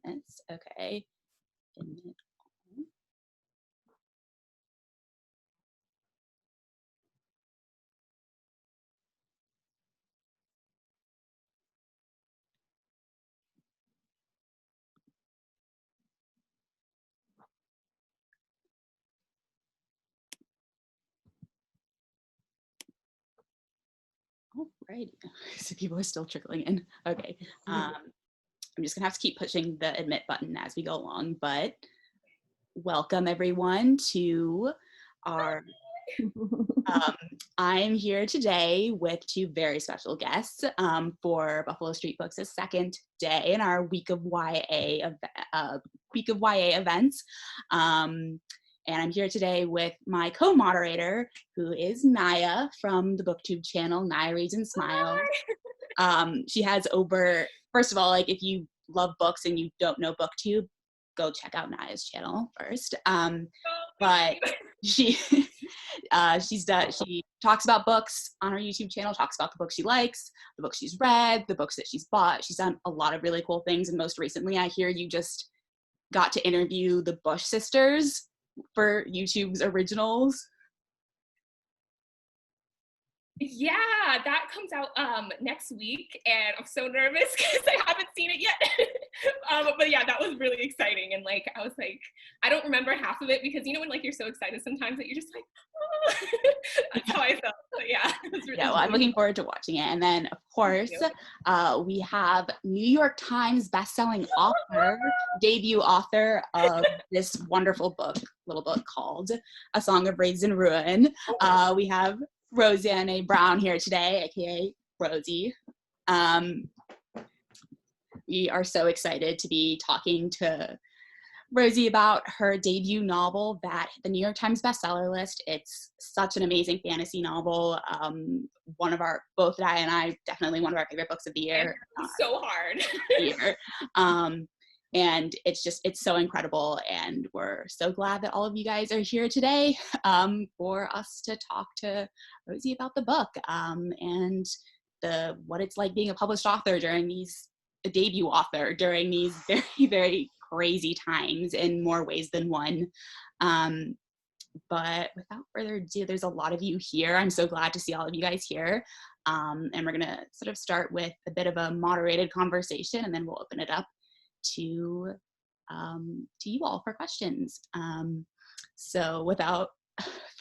minutes. Okay. Alrighty, so people are still trickling in. Okay, I'm just gonna have to keep pushing the admit button as we go along, but welcome everyone to our, I'm here today with two very special guests for Buffalo Street Books' second day in our week of YA events. And I'm here today with my co-moderator, who is Naia from the BookTube channel, NayaReadsandSmiles. She has over, first of all, like if you love books and you don't know BookTube, go check out Naia's channel first. But she talks about books on her YouTube channel, talks about the books she likes, the books she's read, the books that she's bought. She's done a lot of really cool things. And most recently, I hear you just got to interview the Bush sisters for YouTube's originals. Yeah, that comes out next week, and I'm so nervous because I haven't seen it yet. But yeah, that was really exciting, and like I was like, I don't remember half of it because you know when like you're so excited sometimes that you're just like, oh. That's how I felt. But yeah, well, I'm looking forward to watching it. And then of course, we have New York Times bestselling author, debut author of this wonderful little book called A Song of Raids and Ruin. We have Roseanne A Brown here today, aka Rosie. We are so excited to be talking to Rosie about her debut novel that the New York Times bestseller list. It's such an amazing fantasy novel. Both Naia and I, definitely one of our favorite books of the year. So hard. And it's so incredible, and we're so glad that all of you guys are here today for us to talk to Rosie about the book and what it's like being a published author a debut author during these very, very crazy times in more ways than one. But without further ado, there's a lot of you here. I'm so glad to see all of you guys here. And we're gonna sort of start with a bit of a moderated conversation, and then we'll open it up to you all for questions. So without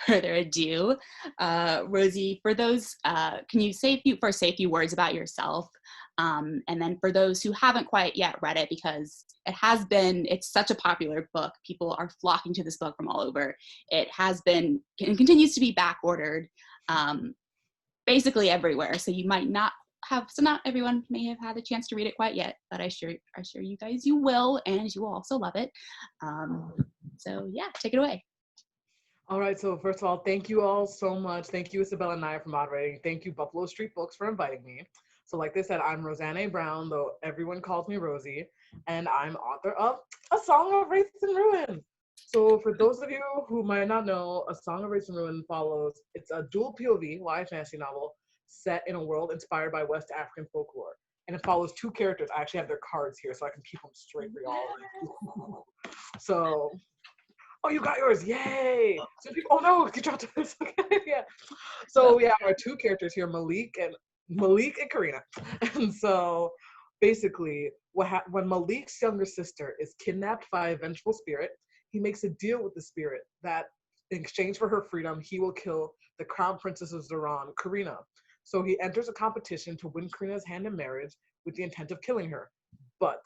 further ado, Rosie, for those, can you say a few words about yourself? And then for those who haven't quite yet read it, because it's such a popular book, people are flocking to this book from all over. It has been and continues to be back ordered basically everywhere. So you might not not everyone may have had a chance to read it quite yet, but I assure you guys you will, and you will also love it. So yeah, take it away. All right, so first of all, thank you all so much. Thank you, Isabella and Naia, for moderating. Thank you, Buffalo Street Books, for inviting me. So like they said, I'm Roseanne A Brown, though everyone calls me Rosie, and I'm author of A Song of Raids and Ruin. So for those of you who might not know, A Song of Raids and Ruin it's a dual POV YA fantasy novel set in a world inspired by West African folklore. And it follows two characters. I actually have their cards here so I can keep them straight for y'all. So, oh, you got yours, yay! So oh no, you dropped this. Okay, yeah. So yeah, our two characters here, Malik and Karina. And so basically, when Malik's younger sister is kidnapped by a vengeful spirit, he makes a deal with the spirit that in exchange for her freedom, he will kill the crown princess of Zoran, Karina. So he enters a competition to win Karina's hand in marriage with the intent of killing her. But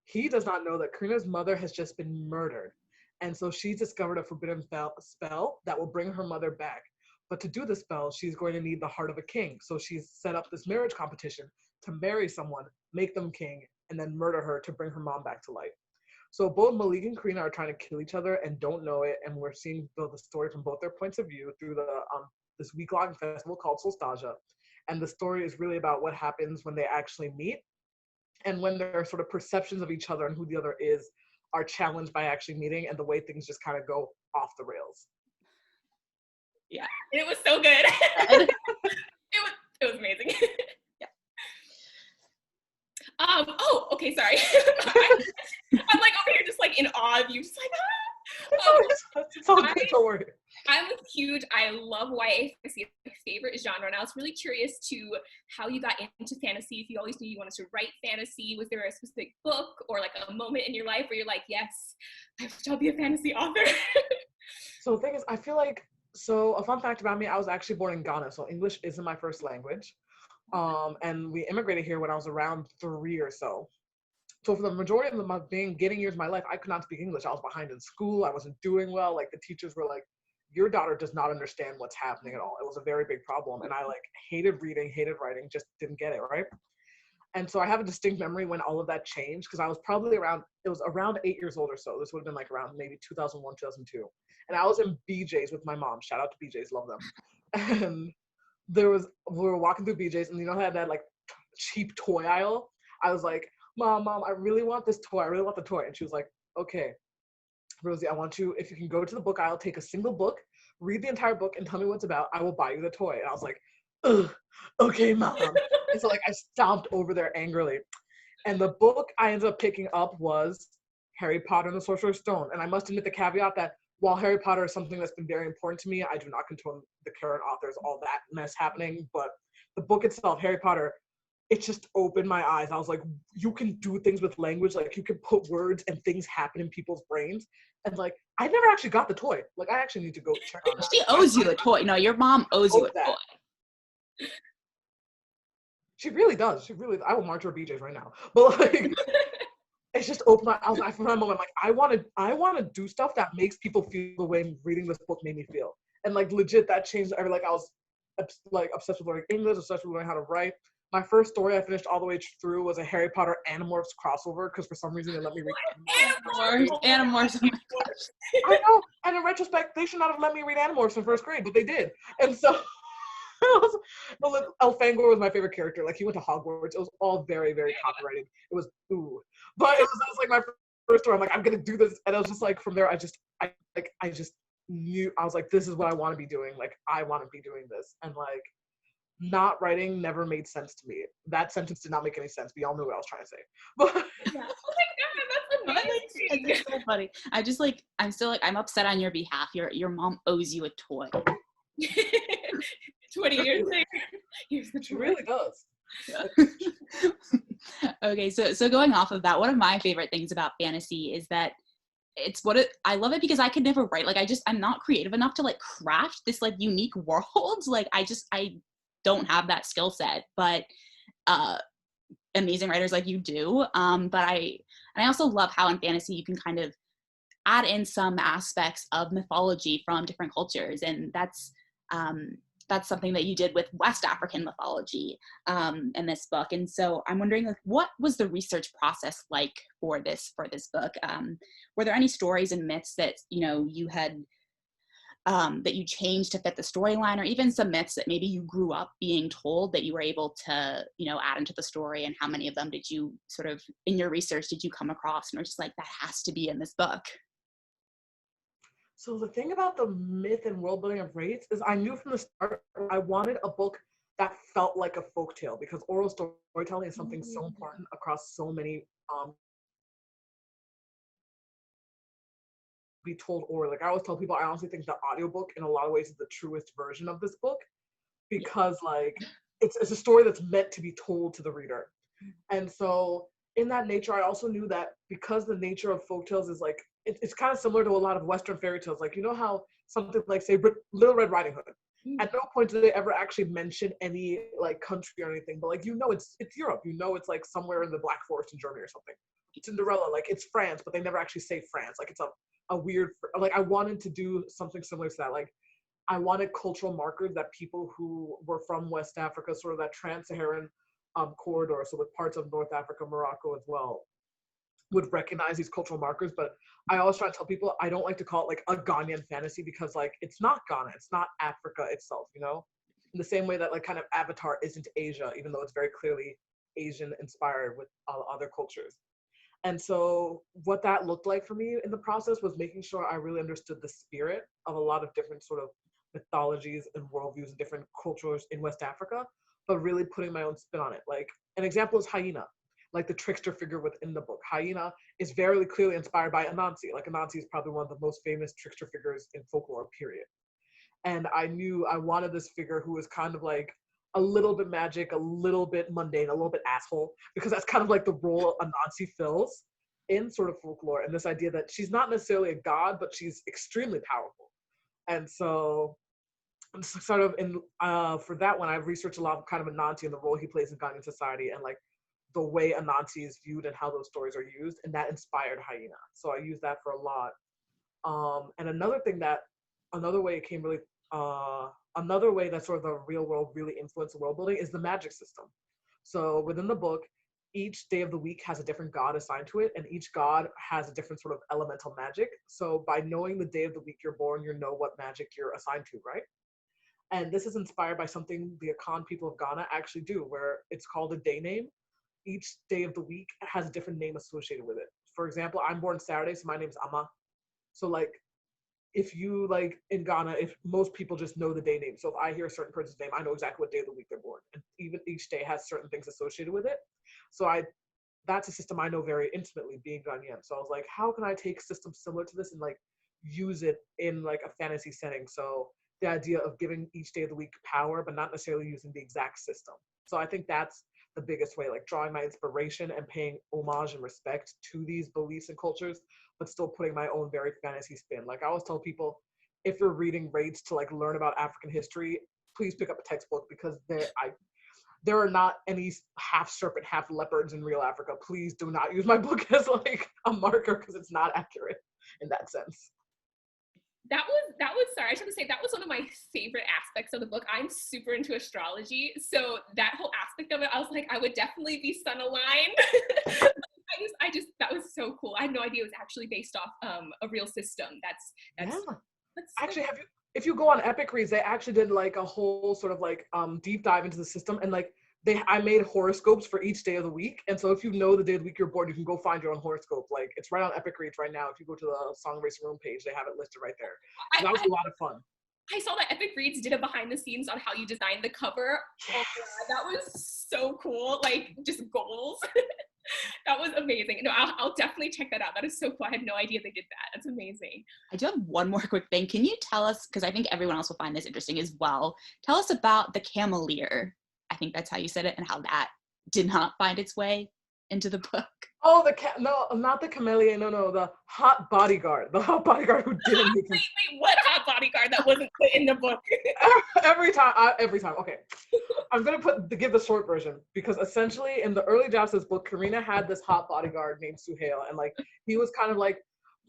he does not know that Karina's mother has just been murdered. And so she's discovered a forbidden spell that will bring her mother back. But to do the spell, she's going to need the heart of a king. So she's set up this marriage competition to marry someone, make them king, and then murder her to bring her mom back to life. So both Malik and Karina are trying to kill each other and don't know it. And we're seeing the story from both their points of view through this week-long festival called Solstaja. And the story is really about what happens when they actually meet and when their sort of perceptions of each other and who the other is are challenged by actually meeting, and the way things just kind of go off the rails. Yeah, it was so good. it was amazing. Yeah. okay, sorry. I'm like over here just like in awe of you, just like, It's all good, don't worry. I'm a huge, I love YA fantasy. My favorite genre. And I was really curious to how you got into fantasy. If you always knew you wanted to write fantasy, was there a specific book or like a moment in your life where you're like, yes, I'll be a fantasy author? So the thing is, I feel like, so a fun fact about me, I was actually born in Ghana, so English isn't my first language. And we immigrated here when I was around 3 or so. So for the majority of my beginning years of my life, I could not speak English. I was behind in school. I wasn't doing well. Like the teachers were like, your daughter does not understand what's happening at all. It was a very big problem. And I like hated reading, hated writing, just didn't get it, right? And so I have a distinct memory when all of that changed, because I was probably around, it was around 8 years old or so. This would have been like around maybe 2001, 2002. And I was in BJ's with my mom. Shout out to BJ's, love them. And we were walking through BJ's, and you know how that like cheap toy aisle? I was like, Mom, I really want this toy. I really want the toy. And she was like, okay, Rosie, I want you, if you can go to the book aisle, take a single book, read the entire book, and tell me what it's about. I will buy you the toy. And I was like, ugh, okay, Mom. And so like I stomped over there angrily. And the book I ended up picking up was Harry Potter and the Sorcerer's Stone. And I must admit the caveat that while Harry Potter is something that's been very important to me, I do not condone the current authors, all that mess happening. But the book itself, Harry Potter, it just opened my eyes. I was like, you can do things with language. Like you can put words and things happen in people's brains. And like, I never actually got the toy. Like I actually need to go check on that. She owes you the toy. No, your mom owes you a toy. She really does. She really, I will march her BJ's right now. But like, it's just opened my eyes. For that moment, like I want to do stuff that makes people feel the way reading this book made me feel. And like legit, that changed. Like I was like obsessed with learning English, obsessed with learning how to write. My first story I finished all the way through was a Harry Potter Animorphs crossover, because for some reason they let me read Animorphs. Oh my gosh. I know, and in retrospect, they should not have let me read Animorphs in first grade, but they did. And so, Elfangor was my favorite character. Like he went to Hogwarts. It was all very, very copyrighted. It was ooh, but it was like my first story. I'm like, I'm gonna do this, and I was just like, from there, I just knew. I was like, this is what I want to be doing. Like I want to be doing this, and like. Not writing never made sense to me. That sentence did not make any sense. We all knew what I was trying to say. But Yeah. Oh my God, that's amazing. It's so funny. I'm still like, I'm upset on your behalf. Your mom owes you a toy. 20 years later, here's the she toy. really does. Okay, so going off of that, one of my favorite things about fantasy is that I love it because I could never write. Like I'm not creative enough to like craft this like unique world. Like I don't have that skill set, but amazing writers like you do. But I also love how in fantasy you can kind of add in some aspects of mythology from different cultures, and that's something that you did with West African mythology in this book. And so I'm wondering, like, what was the research process like for this book? Were there any stories and myths that you had that you changed to fit the storyline, or even some myths that maybe you grew up being told that you were able to, add into the story? And how many of them did you sort of, in your research, did you come across and were just like, that has to be in this book? So the thing about the myth and world building of Wraiths is I knew from the start I wanted a book that felt like a folktale, because oral storytelling is something so important across so many be told orally. Like I always tell people, I honestly think the audiobook in a lot of ways is the truest version of this book, because like it's a story that's meant to be told to the reader. And so in that nature, I also knew that because the nature of folktales is like it's kind of similar to a lot of Western fairy tales. Like how something like say Little Red Riding Hood, at no point do they ever actually mention any like country or anything, but like it's Europe, it's like somewhere in the Black Forest in Germany or something. Cinderella, like it's France, but they never actually say France. Like it's a weird, like I wanted to do something similar to that. Like I wanted cultural markers that people who were from West Africa, sort of that trans-Saharan corridor, so with parts of North Africa, Morocco as well, would recognize these cultural markers. But I always try to tell people I don't like to call it like a Ghanaian fantasy, because like it's not Ghana, it's not Africa itself, in the same way that like kind of Avatar isn't Asia, even though it's very clearly Asian inspired with other cultures. And so what that looked like for me in the process was making sure I really understood the spirit of a lot of different sort of mythologies and worldviews and different cultures in West Africa, but really putting my own spin on it. Like an example is hyena. like the trickster figure within the book. Hyena is very clearly inspired by Anansi. Like Anansi is probably one of the most famous trickster figures in folklore, period. And I knew I wanted this figure who was kind of like a little bit magic, a little bit mundane, a little bit asshole, because that's kind of like the role Anansi fills in sort of folklore. And this idea that she's not necessarily a god, but she's extremely powerful. And so sort of in for that one, I've researched a lot of kind of Anansi and the role he plays in Ghanaian society, and like the way Anansi is viewed and how those stories are used, and that inspired Hyena. So I use that for a lot. And another way it came really, another way that sort of the real world really influenced the world building is the magic system. So within the book, each day of the week has a different god assigned to it, and each god has a different sort of elemental magic. So by knowing the day of the week you're born, you know what magic you're assigned to, right? And this is inspired by something the Akan people of Ghana actually do, where it's called a day name. Each day of the week has a different name associated with it. For example, I'm born Saturday, so my name's Ama. So like, if you like in Ghana, if most people just know the day name. So if I hear a certain person's name, I know exactly what day of the week they're born. And even each day has certain things associated with it. So that's a system I know very intimately, being Ghanaian. So I was like, how can I take systems similar to this and like use it in like a fantasy setting? So the idea of giving each day of the week power, but not necessarily using the exact system. So I think that's the biggest way, like drawing my inspiration and paying homage and respect to these beliefs and cultures, but still putting my own very fantasy spin. Like I always tell people, if you're reading Raids to like learn about African history, please pick up a textbook, because there are not any half serpent, half leopards in real Africa. Please do not use my book as like a marker, because it's not accurate in that sense. That was sorry, I should say that was one of my favorite aspects of the book. I'm super into astrology, so that whole aspect of it, I was like, I would definitely be sun aligned. I just that was so cool. I had no idea it was actually based off a real system. That's actually, if you go on Epic Reads, they actually did like a whole sort of like deep dive into the system, and like I made horoscopes for each day of the week. And so if you know the day of the week you're born, you can go find your own horoscope. Like it's right on Epic Reads right now. If you go to the Song Racer Room page, they have it listed right there. So that was a lot of fun. I saw that Epic Reads did a behind the scenes on how you designed the cover. Yes. Oh, that was so cool. Like just goals. That was amazing. No, I'll definitely check that out. That is so cool. I had no idea they did that. That's amazing. I do have one more quick thing. Can you tell us, because I think everyone else will find this interesting as well, tell us about the cameleer. I think that's how you said it, and how that did not find its way into the book. Oh, no, not the chameleon. No, the hot bodyguard. The hot bodyguard who didn't make it. Wait, what hot bodyguard that wasn't put in the book? every time. Okay, I'm gonna give the short version, because essentially in the early drafts of this book, Karina had this hot bodyguard named Suhail, and like he was kind of like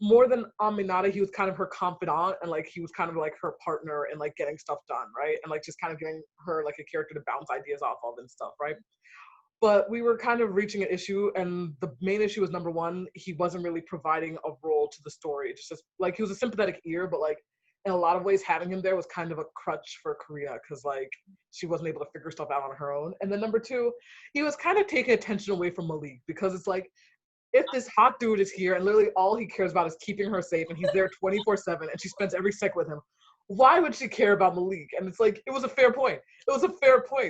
more than Aminata, he was kind of her confidant, and like he was kind of like her partner in like getting stuff done, right? And like just kind of giving her like a character to bounce ideas off of and stuff, right? But we were kind of reaching an issue, and the main issue was, number one, he wasn't really providing a role to the story. It's just like he was a sympathetic ear, but like in a lot of ways having him there was kind of a crutch for Korea, because like she wasn't able to figure stuff out on her own. And then number two, he was kind of taking attention away from Malik, because it's like, if this hot dude is here and literally all he cares about is keeping her safe, and he's there 24/7 and she spends every second with him, why would she care about Malik? And it's like, it was a fair point.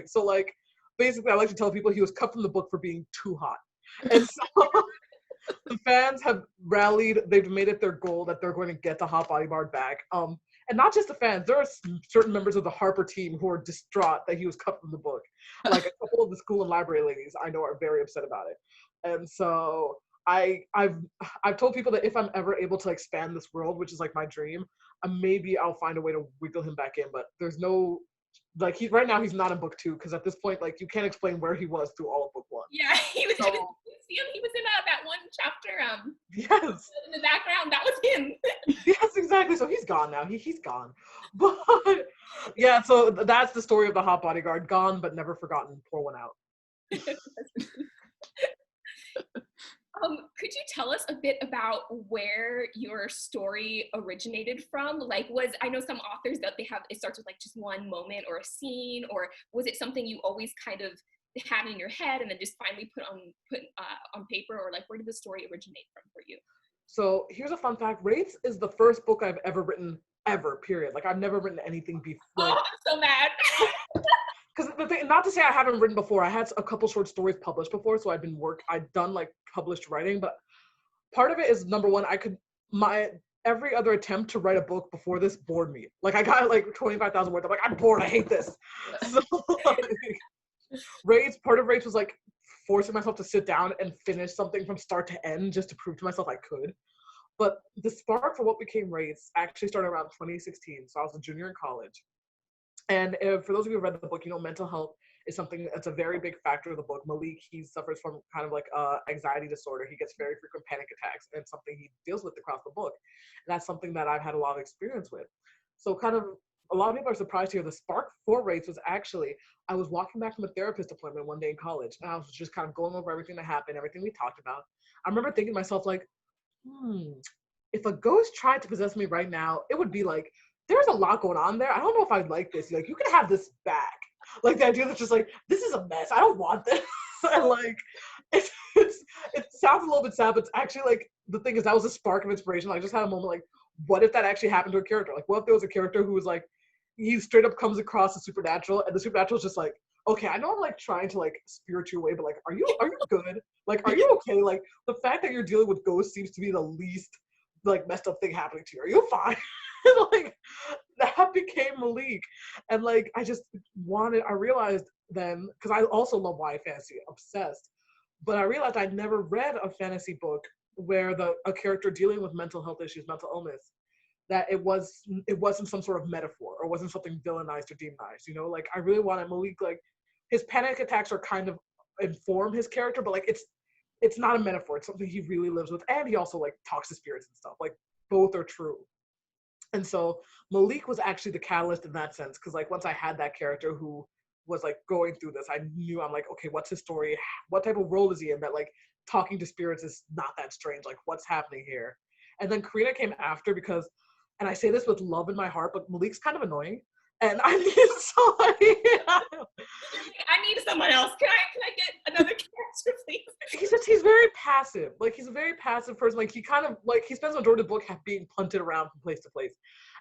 So like, basically, I like to tell people he was cut from the book for being too hot. And so the fans have rallied. They've made it their goal that they're going to get the hot bodyguard back. And not just the fans. There are certain members of the Harper team who are distraught that he was cut from the book. Like a couple of the school and library ladies I know are very upset about it. And so I've told people that if I'm ever able to expand this world, which is like my dream, maybe I'll find a way to wiggle him back in. But there's no, like, right now he's not in book 2, because at this point, like, you can't explain where he was through all of book 1. Yeah, he was in that one chapter. Yes. In the background, that was him. Yes, exactly. So he's gone now. He's gone. But yeah, so that's the story of the hot bodyguard. Gone but never forgotten. Pour one out. Could you tell us a bit about where your story originated from? Like, I know some authors that it starts with like just one moment or a scene, or was it something you always kind of had in your head and then just finally put on paper, or like, where did the story originate from for you? So here's a fun fact. Wraiths is the first book I've ever written, ever, period. Like, I've never written anything before. Oh, I'm so mad. because the thing, not to say I haven't written before, I had a couple short stories published before, so I'd done like published writing, but part of it is number one, every other attempt to write a book before this bored me. Like I got like 25,000 words. I'm like, I'm bored. I hate this. So like, part of Rage was like forcing myself to sit down and finish something from start to end just to prove to myself I could. But the spark for what became Rage actually started around 2016. So I was a junior in college. And for those of you who read the book, mental health is something that's a very big factor of the book. Malik, he suffers from kind of like anxiety disorder. He gets very frequent panic attacks, and it's something he deals with across the book. And that's something that I've had a lot of experience with. So kind of a lot of people are surprised to hear the spark for Race was actually, I was walking back from a therapist appointment one day in college, and I was just kind of going over everything that happened, everything we talked about. I remember thinking to myself like, if a ghost tried to possess me right now, it would be like, there's a lot going on there. I don't know if I'd like this. Like, you can have this back. Like, the idea that's just like, this is a mess. I don't want this. And like, it sounds a little bit sad, but it's actually like, the thing is, that was a spark of inspiration. I just had a moment like, what if that actually happened to a character? Like, what if there was a character who was like, he straight up comes across the supernatural, and the supernatural is just like, okay, I know I'm like trying to like spirit you away, but like, are you good? Like, are you okay? Like, the fact that you're dealing with ghosts seems to be the least like messed up thing happening to you. Are you fine? Like, that became Malik. And like, I realized then, because I also love YA fantasy, obsessed, but I realized I'd never read a fantasy book where a character dealing with mental health issues, mental illness, that it wasn't some sort of metaphor or wasn't something villainized or demonized, like I really wanted Malik, like his panic attacks are kind of inform his character, but like it's not a metaphor, it's something he really lives with, and he also like talks to spirits and stuff, like both are true. And so Malik was actually the catalyst in that sense, because like once I had that character who was like going through this, I knew, I'm like, okay, what's his story? What type of world is he in that like talking to spirits is not that strange? Like, what's happening here? And then Karina came after because, and I say this with love in my heart, but Malik's kind of annoying. And I need somebody. I need someone else. Can I get another character, please? He's very passive. Like, he's a very passive person. Like, he kind of, like, he spends the majority of the book being punted around from place to place.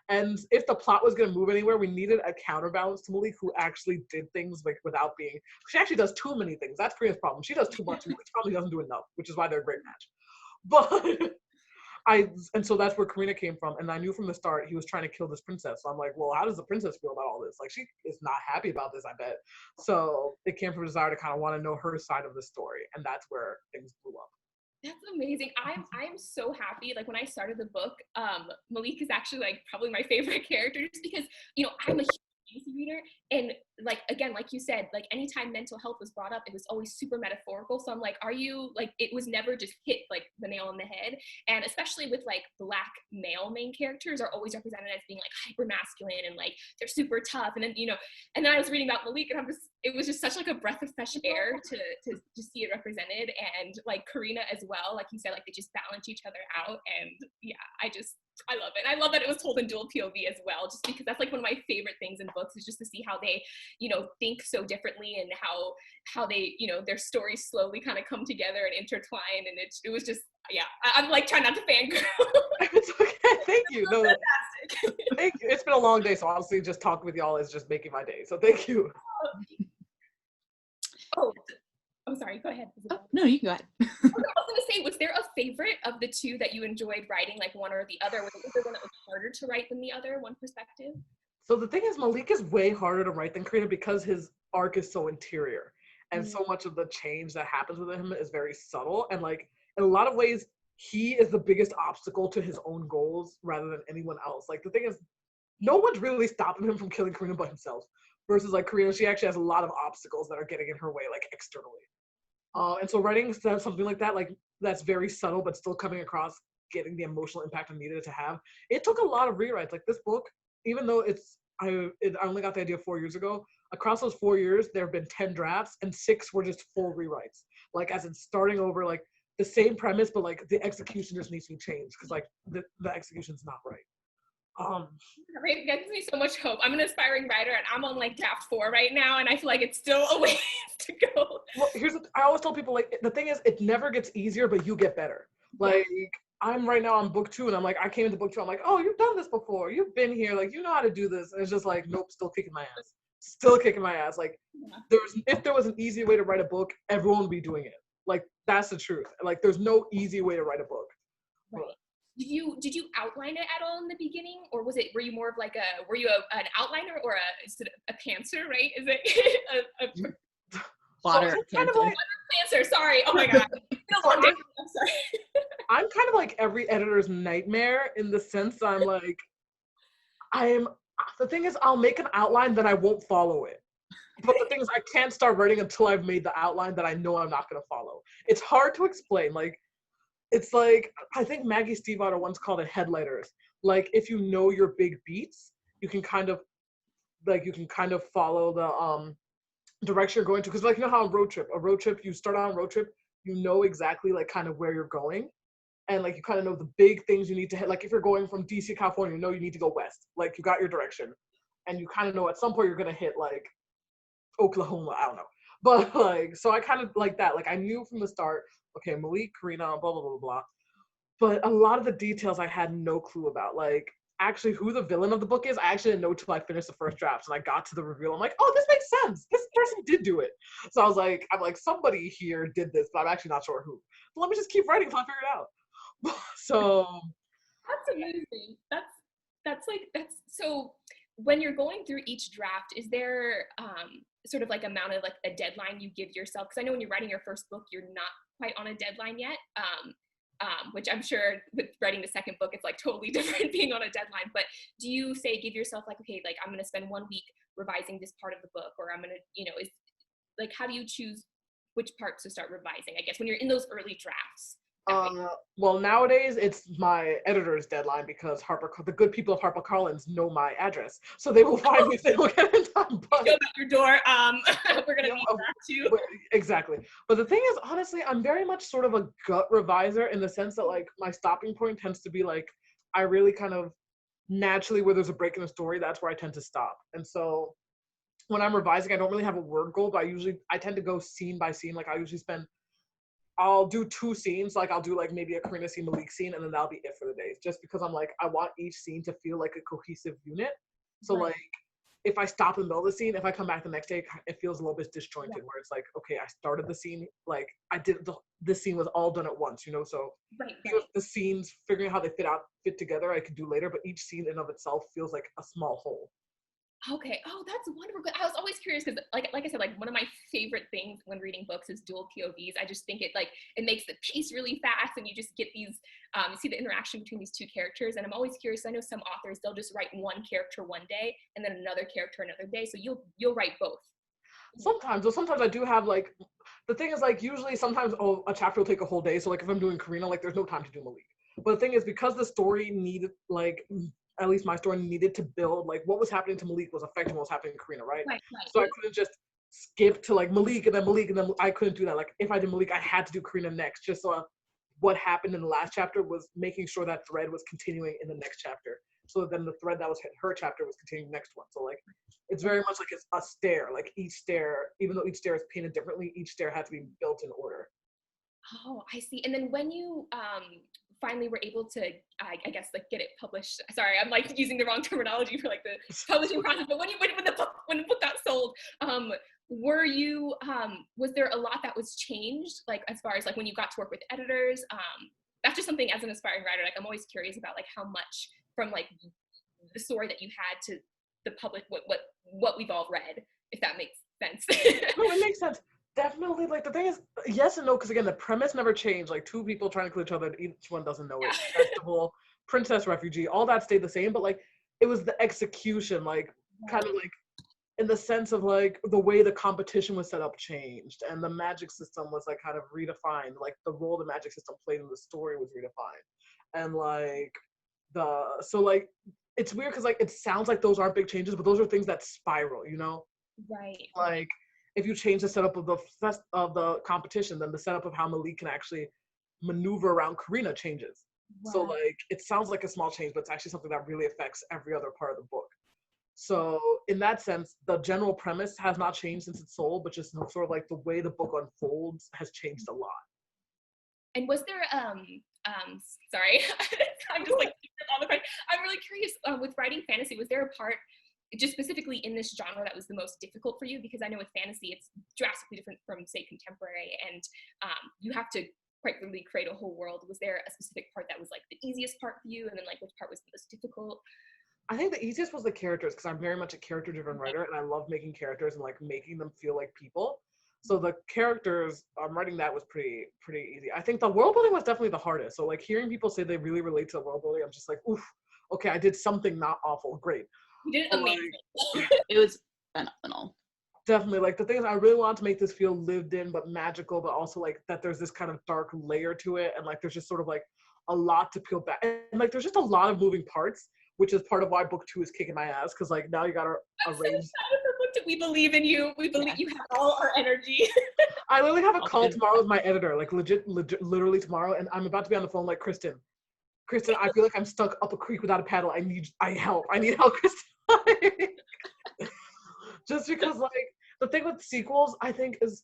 And if the plot was going to move anywhere, we needed a counterbalance to Malik who actually did things like without being, she actually does too many things. That's Karina's problem. She does too much. Malik probably doesn't do enough, which is why they're a great match. But and so that's where Karina came from. And I knew from the start he was trying to kill this princess. So I'm like, well, how does the princess feel about all this? Like, she is not happy about this, I bet. So it came from a desire to kind of want to know her side of the story. And that's where things blew up. That's amazing. I'm so happy. Like, when I started the book, Malik is actually like probably my favorite character, just because, I'm a huge fantasy reader, and like, again, like you said, like anytime mental health was brought up, it was always super metaphorical. So I'm like, are you like, it was never just hit like the nail on the head. And especially with like Black male main characters are always represented as being like hyper masculine and like they're super tough. And then, and then I was reading about Malik, and it was just such like a breath of fresh air to just see it represented. And like Karina as well, like you said, like they just balance each other out. And yeah, I love it. I love that it was told in dual POV as well, just because that's like one of my favorite things in books, is just to see how they, think so differently, and how they, their stories slowly kind of come together and intertwine. And it was just, yeah, I'm like trying not to fangirl. It's okay. Thank you. No, thank you. It's been a long day, so honestly, just talking with y'all is just making my day. So thank you. Oh, sorry. Go ahead. Oh, no, you can go ahead. I was going to say, was there a favorite of the two that you enjoyed writing, like one or the other? Was there one that was harder to write than the other, one perspective? So the thing is, Malik is way harder to write than Karina because his arc is so interior. And so much of the change that happens with him is very subtle. And like, in a lot of ways, he is the biggest obstacle to his own goals rather than anyone else. Like, the thing is, no one's really stopping him from killing Karina but himself. Versus like Karina, she actually has a lot of obstacles that are getting in her way, like externally. And so writing something like that, like that's very subtle but still coming across, getting the emotional impact I needed it to have. It took a lot of rewrites. Like, this book, even though I only got the idea 4 years ago, across those 4 years, there have been 10 drafts and 6 were just full rewrites. Like, as in starting over, like the same premise, but like the execution just needs to be changed because like the execution's not right. It gives me so much hope. I'm an aspiring writer, and I'm on like draft 4 right now, and I feel like it's still a ways to go. Well, I always tell people, like, the thing is, it never gets easier, but you get better. Like, I'm right now on book 2, and I'm like, I came into book 2, I'm like, oh, you've done this before, you've been here, like, you know how to do this. And it's just like, nope, still kicking my ass. still kicking my ass. Like, Yeah. if there was an easy way to write a book, everyone would be doing it. Like, that's the truth. Like, there's no easy way to write a book. Right. Did you outline it at all in the beginning, or were you more of like an outliner or a pantser, right? Is it a Plotter, so kind of like, pantser? Sorry. Oh my god. so I'm sorry. I'm kind of like every editor's nightmare in the sense that I'm like, the thing is, I'll make an outline that I won't follow it. But the thing is, I can't start writing until I've made the outline that I know I'm not going to follow. It's hard to explain. Like, it's like, I think Maggie Stiefvater once called it headlighters. Like, if you know your big beats, you can kind of follow the direction you're going to. Because, like, you know how a road trip, you start on a road trip, you know exactly, like, kind of where you're going. And, like, you kind of know the big things you need to hit. Like, if you're going from DC to California, you know you need to go west. Like, you got your direction. And you kind of know at some point you're going to hit, like, Oklahoma, I don't know. But, like, so I kind of like that. Like, I knew from the start, okay, Malik, Karina, blah, blah, blah, blah. But a lot of the details I had no clue about. Like, actually who the villain of the book is, I actually didn't know till I finished the first drafts and I got to the reveal. I'm like, oh, this makes sense. This person did do it. So I'm like, somebody here did this, but I'm actually not sure who. So let me just keep writing until I figure it out. So That's amazing. That's so when you're going through each draft, is there sort of like amount of like a deadline you give yourself? Because I know when you're writing your first book, you're not quite on a deadline yet. Which I'm sure with writing the second book, it's like totally different being on a deadline. But do you say give yourself like, okay, like I'm gonna spend 1 week revising this part of the book, or I'm gonna, is like, how do you choose which parts to start revising? I guess when you're in those early drafts. Well, nowadays it's my editor's deadline because the good people of HarperCollins know my address, so they will find me if they don't get it done. But go at your door. We're gonna need that too. Exactly. But the thing is, honestly, I'm very much sort of a gut reviser in the sense that like my stopping point tends to be like I really kind of naturally where there's a break in the story, that's where I tend to stop. And so when I'm revising, I don't really have a word goal, but I tend to go scene by scene. Like I'll do 2 scenes, like I'll do like maybe a Karina scene, Malik scene, and then that'll be it for the day. Just because I'm like, I want each scene to feel like a cohesive unit. So like, if I stop in the middle of the scene, if I come back the next day, it feels a little bit disjointed where it's like, okay, I started the scene, like this scene was all done at once, so the scenes, figuring out how they fit together, I could do later, but each scene in of itself feels like a small whole. Okay. Oh, that's wonderful. I was always curious because, like I said, like one of my favorite things when reading books is dual POVs. I just think it makes the pace really fast, and you just get these, you see the interaction between these 2 characters. And I'm always curious. I know some authors, they'll just write one character one day and then another character another day. So you'll write both. Sometimes I do have like, the thing is like usually sometimes a chapter will take a whole day. So like if I'm doing Karina, like there's no time to do Malik. But the thing is, because the story needed like, at least my story needed to build, like what was happening to Malik was affecting what was happening to Karina, right? So I couldn't just skip to like Malik and then I couldn't do that. Like if I did Malik, I had to do Karina next, just so what happened in the last chapter was making sure that thread was continuing in the next chapter. So then the thread that was her chapter was continuing the next one. So like, it's very much like it's a stair, like each stair, even though each stair is painted differently, each stair had to be built in order. Oh, I see. And then when you finally were able to, I guess, like get it published. Sorry, I'm like using the wrong terminology for like the publishing process. But when the book got sold, were you was there a lot that was changed, like as far as like when you got to work with editors? That's just something as an aspiring writer, like I'm always curious about like how much from like the story that you had to the public what we've all read, if that makes sense. No, it makes sense. Definitely, like the thing is, yes and no, because again, the premise never changed. Like 2 people trying to kill each other, and each one doesn't know it. Festival, princess, refugee, all that stayed the same. But like, it was the execution, like kind of like in the sense of like the way the competition was set up changed, and the magic system was like kind of redefined. Like the role the magic system played in the story was redefined, and like so like it's weird because like it sounds like those aren't big changes, but those are things that spiral, Right. Like, if you change the setup of the competition, then the setup of how Malik can actually maneuver around Karina changes. Wow. So like, it sounds like a small change, but it's actually something that really affects every other part of the book. So in that sense, the general premise has not changed since it's sold, but just sort of like the way the book unfolds has changed a lot. And was there sorry, I'm just like all the time. I'm really curious with writing fantasy. Was there a part just specifically in this genre that was the most difficult for you? Because I know with fantasy, it's drastically different from, say, contemporary, and you have to quite literally create a whole world. Was there a specific part that was like the easiest part for you, and then like which part was the most difficult? I think the easiest was the characters, because I'm very much a character-driven writer, and I love making characters and like making them feel like people. So the characters, writing that was pretty easy. I think the world building was definitely the hardest. So like hearing people say they really relate to the world building, I'm just like, oof, okay, I did something not awful, great. You did But, amazing. like, It was phenomenal. definitely, like the thing is, I really want to make this feel lived in, but magical, but also like that there's this kind of dark layer to it, and like there's just sort of like a lot to peel back, and like there's just a lot of moving parts, which is part of why book 2 is kicking my ass, because like now you gotta arrange. We believe in you. We believe you have all our energy. I literally have a call tomorrow with my editor, like literally tomorrow, and I'm about to be on the phone like, Kristen, I feel like I'm stuck up a creek without a paddle. I need help, Kristen. Just because like the thing with sequels, I think, is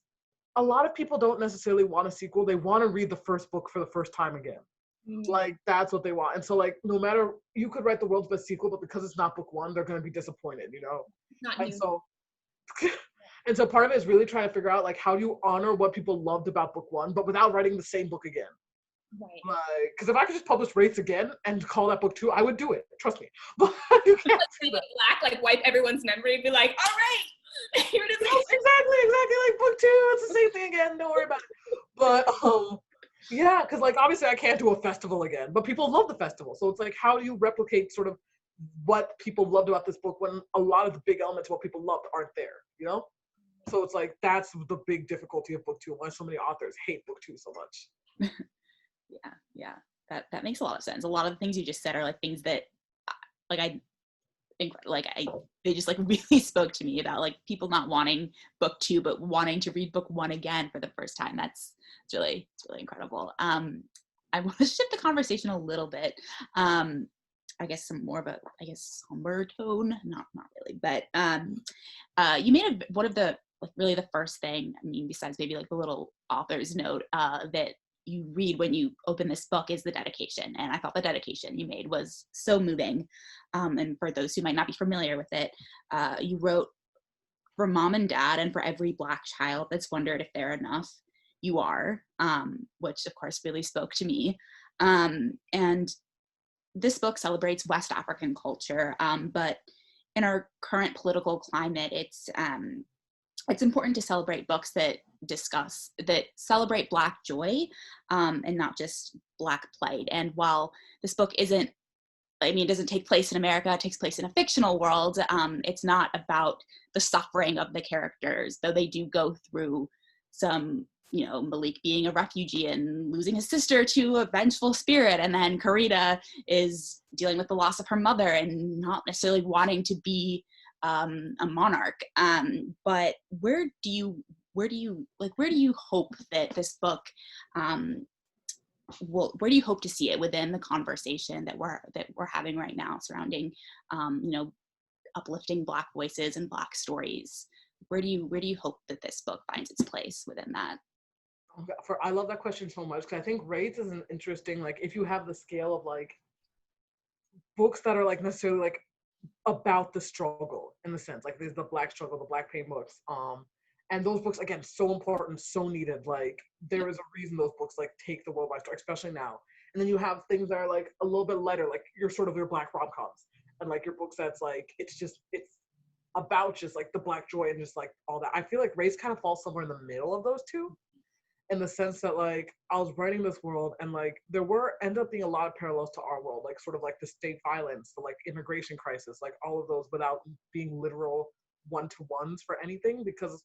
a lot of people don't necessarily want a sequel. They want to read the first book for the first time again. Like that's what they want. And so like no matter, you could write the world's best sequel, but because it's not book 1, they're going to be disappointed, you know. Not And you. so and so part of it is really trying to figure out like how do you honor what people loved about book 1, but without writing the same book again. Right. Like, because if I could just publish Wraiths again and call that book 2, I would do it. Trust me. But you can't do that. Black, like wipe everyone's memory and be like, all right, here it is. Yes, exactly. Like book 2, it's the same thing again. Don't worry about it. But yeah, because like obviously I can't do a festival again, but people love the festival. So it's like, how do you replicate sort of what people loved about this book when a lot of the big elements of what people loved aren't there, you know? So it's like that's the big difficulty of book 2, why so many authors hate book 2 so much. Yeah, that makes a lot of sense. A lot of the things you just said are like things that they just like really spoke to me about, like people not wanting book 2 but wanting to read book 1 again for the first time. It's really incredible. I want to shift the conversation a little bit. I guess some more of a somber tone, not really, but you made one of the like really the first thing, I mean, besides maybe like the little author's note that you read when you open this book is the dedication. And I thought the dedication you made was so moving. And for those who might not be familiar with it, you wrote, "For mom and dad and for every Black child that's wondered if they're enough, you are," which of course really spoke to me. And this book celebrates West African culture, but in our current political climate, it's important to celebrate books that celebrate Black joy, and not just Black plight. And while this book it doesn't take place in America, it takes place in a fictional world, it's not about the suffering of the characters, though they do go through some, you know, Malik being a refugee and losing his sister to a vengeful spirit, and then Karita is dealing with the loss of her mother and not necessarily wanting to be a monarch. But where do you hope that this book where do you hope to see it within the conversation that we're having right now surrounding uplifting Black voices and Black stories? Where do you hope that this book finds its place within that? I love that question so much, because I think Wraiths is an interesting, like if you have the scale of like books that are like necessarily like about the struggle, in the sense like there's the Black struggle, the Black pain books, and those books, again, so important, so needed. Like there is a reason those books like take the world by storm, especially now. And then you have things that are like a little bit lighter, like your Black rom-coms, and like your books that's like it's about just like the Black joy and just like all that. I feel like Wraiths kind of falls somewhere in the middle of those two, in the sense that like I was writing this world and like there ended up being a lot of parallels to our world, like sort of like the state violence, the like immigration crisis, like all of those, without being literal one-to-ones for anything. Because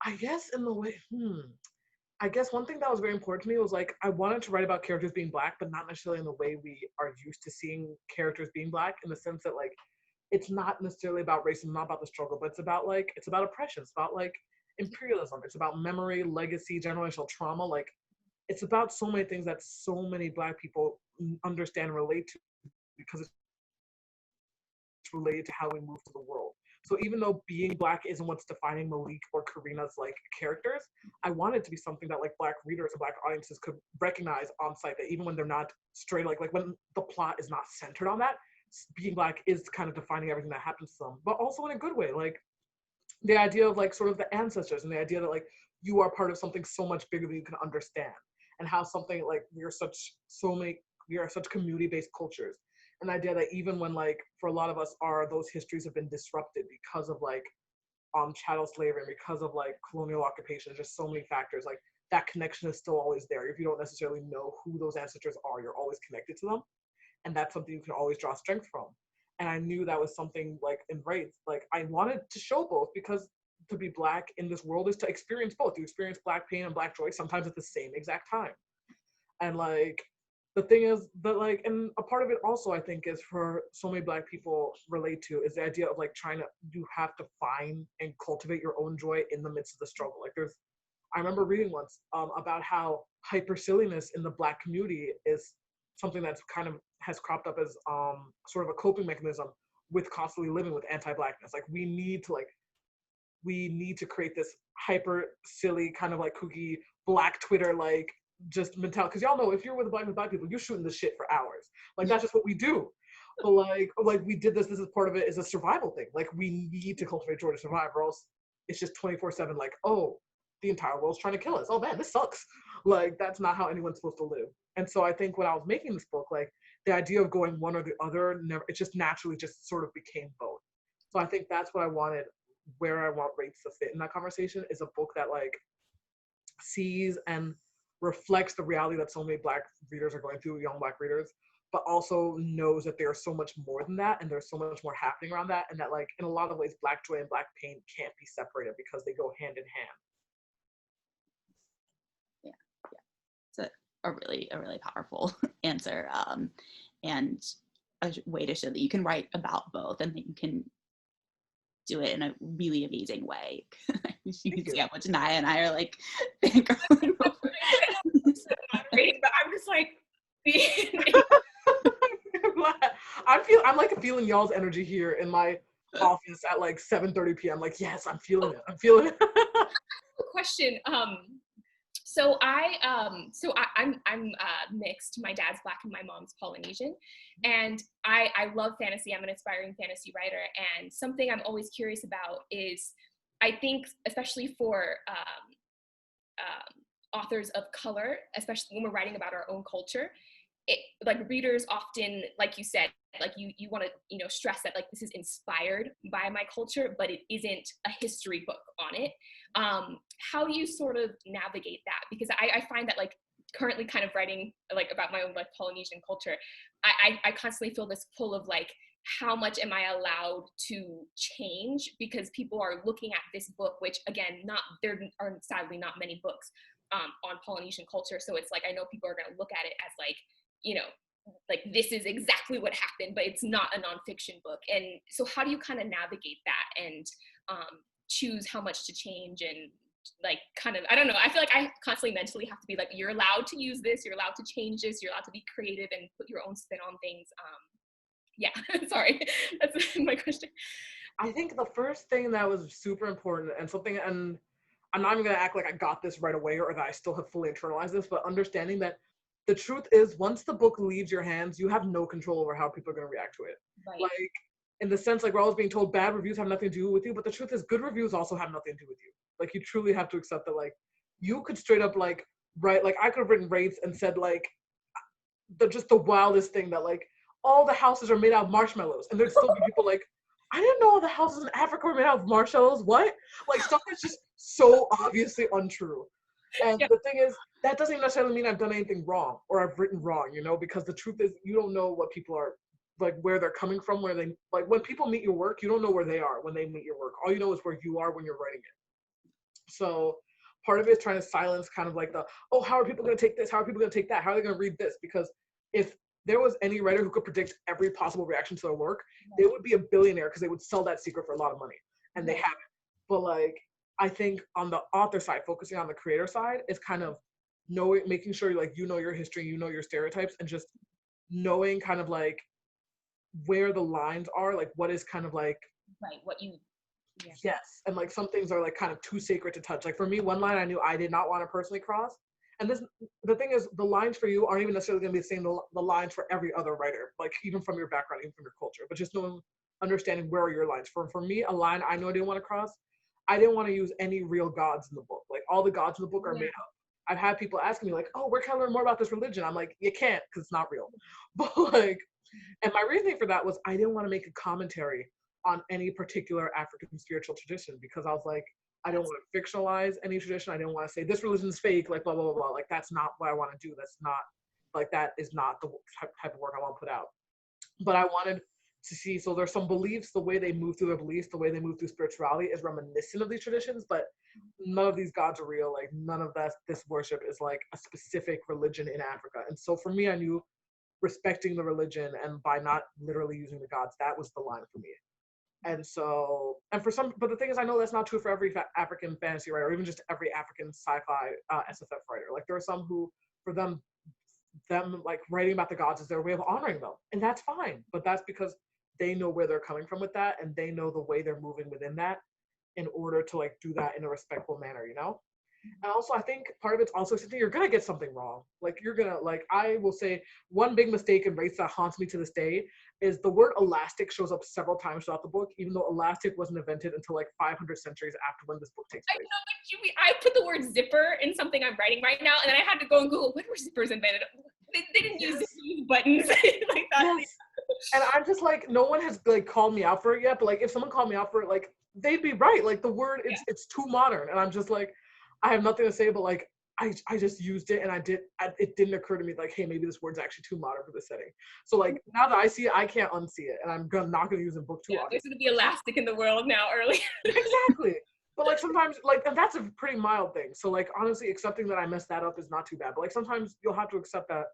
I guess in the way, I guess one thing that was very important to me was like I wanted to write about characters being Black, but not necessarily in the way we are used to seeing characters being Black, in the sense that like it's not necessarily about racism, not about the struggle, but it's about oppression, it's about like imperialism, it's about memory, legacy, generational trauma. Like it's about so many things that so many Black people understand and relate to, because it's related to how we move through the world. So even though being Black isn't what's defining Malik or Karina's like characters, I want it to be something that like Black readers and Black audiences could recognize on site, that even when they're not straight, like when the plot is not centered on that, being Black is kind of defining everything that happens to them, but also in a good way. Like the idea of like sort of the ancestors and the idea that like you are part of something so much bigger than you can understand, and how something like we are such community-based cultures, and the idea that even when like for a lot of us those histories have been disrupted because of like chattel slavery and because of like colonial occupation, just so many factors, like that connection is still always there. If you don't necessarily know who those ancestors are, you're always connected to them, and that's something you can always draw strength from. And I knew that was something like in Wraith, like I wanted to show both, because to be Black in this world is to experience both. You experience Black pain and Black joy sometimes at the same exact time. And like the thing is that like, and a part of it also I think is for so many Black people relate to is the idea of like you have to find and cultivate your own joy in the midst of the struggle. Like I remember reading once about how hyper silliness in the Black community is something that's kind of has cropped up as sort of a coping mechanism with constantly living with anti-Blackness. Like we need to create this hyper silly kind of like kooky Black Twitter like just mentality, because y'all know if you're with Black people, you're shooting the shit for hours. Like that's just what we do. But like we did this is part of it is a survival thing. Like we need to cultivate joy to survive, or else it's just 24/7 like, oh, the entire world's trying to kill us. Oh man, this sucks. Like that's not how anyone's supposed to live. And so I think when I was making this book, like the idea of going one or the other, it just naturally just sort of became both. So I think that's what I wanted, where I want Wraiths to fit in that conversation, is a book that like sees and reflects the reality that so many Black readers are going through, young Black readers, but also knows that there's so much more than that, and there's so much more happening around that, and that like in a lot of ways Black joy and Black pain can't be separated because they go hand in hand. It's a really powerful answer, and a way to show that you can write about both and that you can do it in a really amazing way. You can see how much Naia and I are like going over. But I'm just like I'm like feeling y'all's energy here in my office at like 7:30 p.m. Like, yes, I'm feeling it. Question. So I'm mixed. My dad's Black and my mom's Polynesian, and I love fantasy. I'm an aspiring fantasy writer, and something I'm always curious about is, I think, especially for authors of color, especially when we're writing about our own culture, like readers often, like you said, like you want to stress that like this is inspired by my culture, but it isn't a history book on it. How do you sort of navigate that? Because I find that like currently kind of writing like about my own like Polynesian culture, I constantly feel this pull of like, how much am I allowed to change? Because people are looking at this book, which again, there are sadly not many books on Polynesian culture. So it's like, I know people are going to look at it as like, like this is exactly what happened, but it's not a nonfiction book. And so how do you kind of navigate that and choose how much to change, and like kind of, I don't know, I feel like I constantly mentally have to be like, you're allowed to use this, you're allowed to change this, you're allowed to be creative and put your own spin on things. Yeah, sorry, that's my question. I think the first thing that was super important, and I'm not even gonna act like I got this right away or that I still have fully internalized this, but understanding that the truth is, once the book leaves your hands, you have no control over how people are going to react to it. Right. Like, in the sense, like, we're always being told bad reviews have nothing to do with you, but the truth is, good reviews also have nothing to do with you. Like, you truly have to accept that, like, you could straight up, like, write, like, I could have written Wraiths and said, like, just the wildest thing that, like, all the houses are made out of marshmallows. And there'd still be people like, I didn't know all the houses in Africa were made out of marshmallows. What? Like, stuff that's just so obviously untrue. And the thing is, that doesn't necessarily mean I've done anything wrong or I've written wrong, because the truth is, you don't know what people are, like, where they're coming from, like, when people meet your work, you don't know where they are when they meet your work. All you know is where you are when you're writing it. So part of it is trying to silence kind of like how are people going to take this? How are people going to take that? How are they going to read this? Because if there was any writer who could predict every possible reaction to their work, they would be a billionaire because they would sell that secret for a lot of money. And they haven't. But like, I think on the author side, focusing on the creator side is kind of making sure like your history, your stereotypes, and just knowing kind of like where the lines are, like what is kind of like yes, and like some things are like kind of too sacred to touch. Like for me, one line I knew I did not want to personally cross And this, the thing is, the lines for you aren't even necessarily going to be the same, the lines for every other writer, like even from your background, even from your culture, but just knowing, understanding where are your lines. For me, a line I know I didn't want to cross, I didn't want to use any real gods in the book. Like all the gods in the book are made up. I've had people asking me like, oh, where can I learn more about this religion? I'm like, you can't, because it's not real. But like, and my reasoning for that was I didn't want to make a commentary on any particular African spiritual tradition, because I was like, I don't want to fictionalize any tradition. I didn't want to say this religion is fake, like blah, blah, blah, blah. Like that's not what I want to do. That's not, like that is not the type of work I want to put out. But I wanted to see, so there's some beliefs, the way they move through their beliefs, the way they move through spirituality is reminiscent of these traditions, but none of these gods are real. Like none of this worship is like a specific religion in Africa. And so for me, I knew respecting the religion and by not literally using the gods, that was the line for me. And so, and for some, but the thing is, I know that's not true for every African fantasy writer, or even just every African sci-fi SFF writer. Like there are some who, for them like writing about the gods is their way of honoring them, and that's fine. But that's because they know where they're coming from with that, and they know the way they're moving within that, in order to like do that in a respectful manner, you know. And also, I think part of it's also something you're gonna get something wrong. Like you're gonna, like I will say, one big mistake in race that haunts me to this day is the word elastic shows up several times throughout the book, even though elastic wasn't invented until like 500 centuries after when this book takes place. I know, but I put the word zipper in something I'm writing right now, and then I had to go and Google when were zippers invented. They didn't use buttons like that. Yes. And I'm just like, no one has like called me out for it yet, but like if someone called me out for it, like they'd be right. Like the word, it's too modern, and I'm just like, I have nothing to say, but like I just used it, and it didn't occur to me like, hey, maybe this word's actually too modern for this setting. So like now that I see it, I can't unsee it, and I'm not gonna use it in book 2. There's gonna be elastic in the world now early. Exactly. But like sometimes, like, and that's a pretty mild thing. So like honestly, accepting that I messed that up is not too bad. But like sometimes you'll have to accept that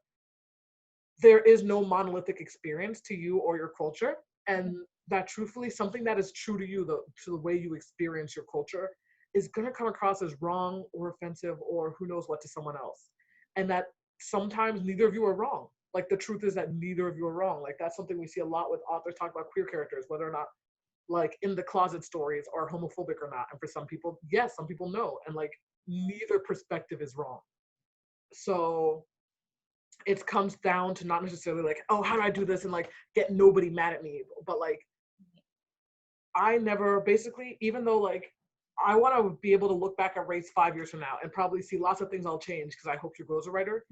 there is no monolithic experience to you or your culture, and that truthfully something that is true to you, to the way you experience your culture, is going to come across as wrong or offensive or who knows what to someone else. And that sometimes neither of you are wrong. Like the truth is that neither of you are wrong. Like that's something we see a lot with authors talk about queer characters, whether or not like in the closet stories are homophobic or not. And for some people, yes, some people no. And like neither perspective is wrong. So it comes down to not necessarily like, oh, how do I do this and like get nobody mad at me, but like I never, basically, even though like I want to be able to look back at race 5 years from now and probably see lots of things I'll change because I hope to grow as a writer,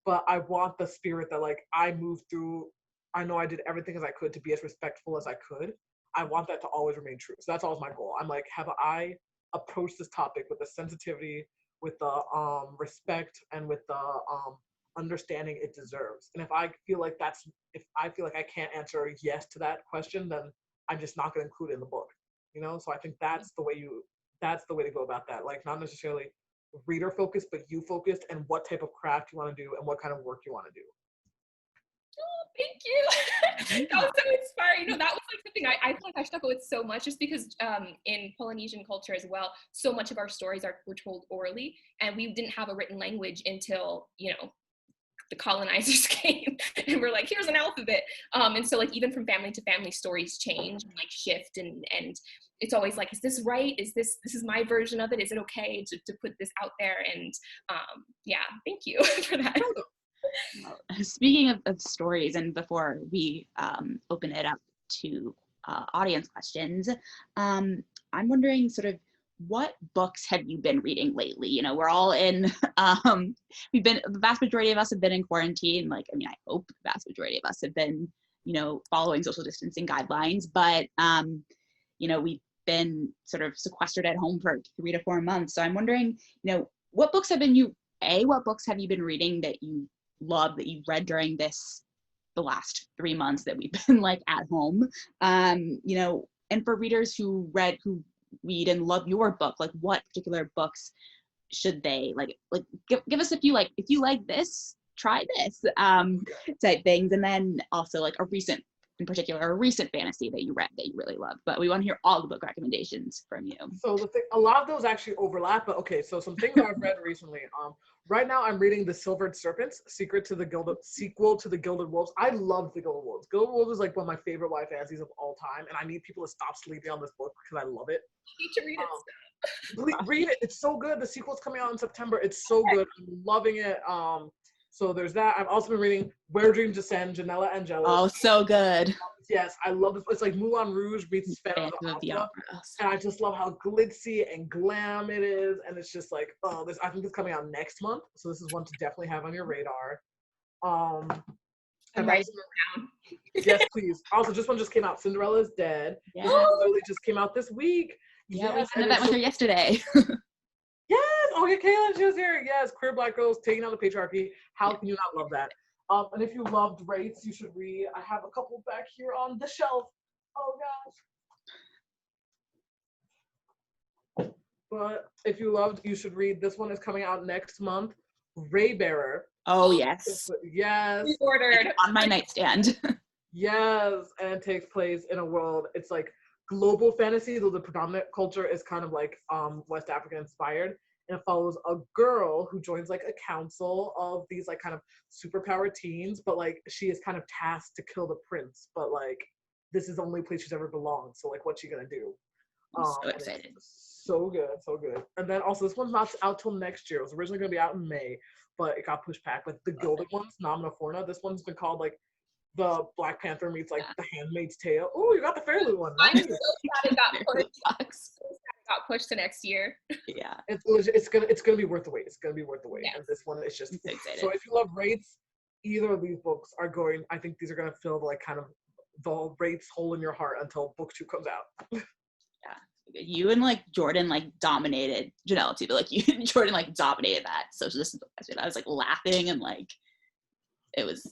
but I want the spirit that like I moved through. I know I did everything as I could to be as respectful as I could. I want that to always remain true. So that's always my goal. I'm like, have I approached this topic with the sensitivity, with the respect, and with the understanding it deserves. And if I feel like I can't answer yes to that question, then I'm just not going to include it in the book, you know? So I think that's the way to go about that. Like not necessarily reader focused, but you focused, and what type of craft you want to do and what kind of work you want to do. Oh, thank you. That was so inspiring. You know, that was like something I feel like I struggle with so much, just because in Polynesian culture as well, so much of our stories were told orally, and we didn't have a written language until, you know, the colonizers came and we're like, here's an alphabet. And so like even from family to family, stories change and like shift, and it's always like, is this right? This is my version of it? Is it okay to put this out there? And yeah, thank you for that. Speaking of stories, and before we open it up to audience questions, I'm wondering sort of what books have you been reading lately? You know, we're all in, the vast majority of us have been in quarantine. Like, I mean, I hope the vast majority of us have been, you know, following social distancing guidelines, but, you know, we've been sort of sequestered at home for 3 to 4 months. So I'm wondering, you know, what books have you been reading that you love, that you've read during the last 3 months that we've been like at home? You know, and for readers who read and love your book, like what particular books should they like give us a few, like, if you like this, try this type things. And then also like a recent fantasy that you read that you really loved. But we want to hear all the book recommendations from you. So a lot of those actually overlap, but okay, so some things I've read recently. Right now I'm reading The Silvered Serpents, sequel to the Gilded Wolves. I love The Gilded Wolves. Gilded Wolves is like one of my favorite YA fantasies of all time, and I need people to stop sleeping on this book because I love it. You need to read it. Read it. It's so good. The sequel's coming out in September. It's so good. I'm loving it. So there's that. I've also been reading Where Dreams Descend, Janella Angelis. Oh, so good. Yes, I love it. It's like Moulin Rouge meets Phantom of the Opera. And I just love how glitzy and glam it is. And it's just like, oh, I think it's coming out next month. So this is one to definitely have on your radar. I'm writing it down. Yes, please. Also, this one just came out. Cinderella is Dead. Yeah. This one literally just came out this week. Yeah, Yes, we met with her yesterday. Yes. Oh, yeah, Kaylin, she was here. Yes, queer Black girls taking on the patriarchy. How can you not love that? And if you loved Rates, you should read. I have a couple back here on the shelf. Oh gosh. But if you loved, you should read. This one is coming out next month. Raybearer. Oh yes. Yes. Ordered on my nightstand. Yes, and it takes place in a world. It's like global fantasy, though the predominant culture is kind of like West African inspired. And it follows a girl who joins like a council of these like kind of superpowered teens, but like she is kind of tasked to kill the prince, but like this is the only place she's ever belonged. So like what's she gonna do? I'm so excited. So good, so good. And then also this one's not out till next year. It was originally gonna be out in May, but it got pushed back. Like the Gilded Ones, Namna Forna. This one's been called like the Black Panther meets like The Handmaid's Tale. Oh, you got the Fairly one. I'm so sad it got pushed to next year. Yeah, it's gonna be worth the wait. It's gonna be worth the wait. Yes. And this one is just so if you love Rates, either of these books are going. I think these are gonna fill the like kind of the Rates hole in your heart until BookTube comes out. Yeah, you and like Jordan like dominated Janelle too, but like you and Jordan like dominated that social distance book. I was like laughing and like it was.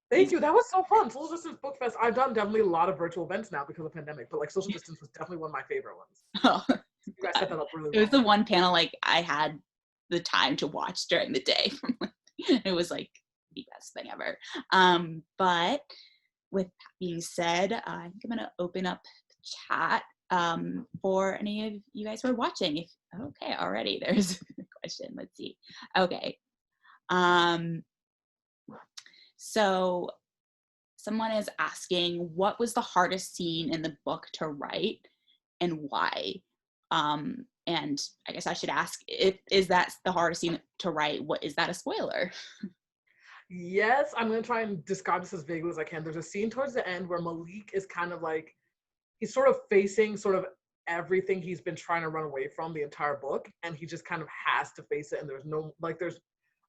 Thank you. That was so fun. Social Distance Book Fest. I've done definitely a lot of virtual events now because of the pandemic, but like Social Distance was definitely one of my favorite ones. Oh, you guys set that up really well. It was the one panel like I had the time to watch during the day. It was like the best thing ever. But with that being said, I think I'm gonna open up the chat for any of you guys who are watching. Okay, already there's a question. Let's see. Okay. So someone is asking, what was the hardest scene in the book to write and why? And I guess I should ask, is that the hardest scene to write? What is that a spoiler? Yes, I'm going to try and describe this as vaguely as I can. There's a scene towards the end where Malik is kind of like, he's sort of facing sort of everything he's been trying to run away from the entire book. And he just kind of has to face it. And there's no, like,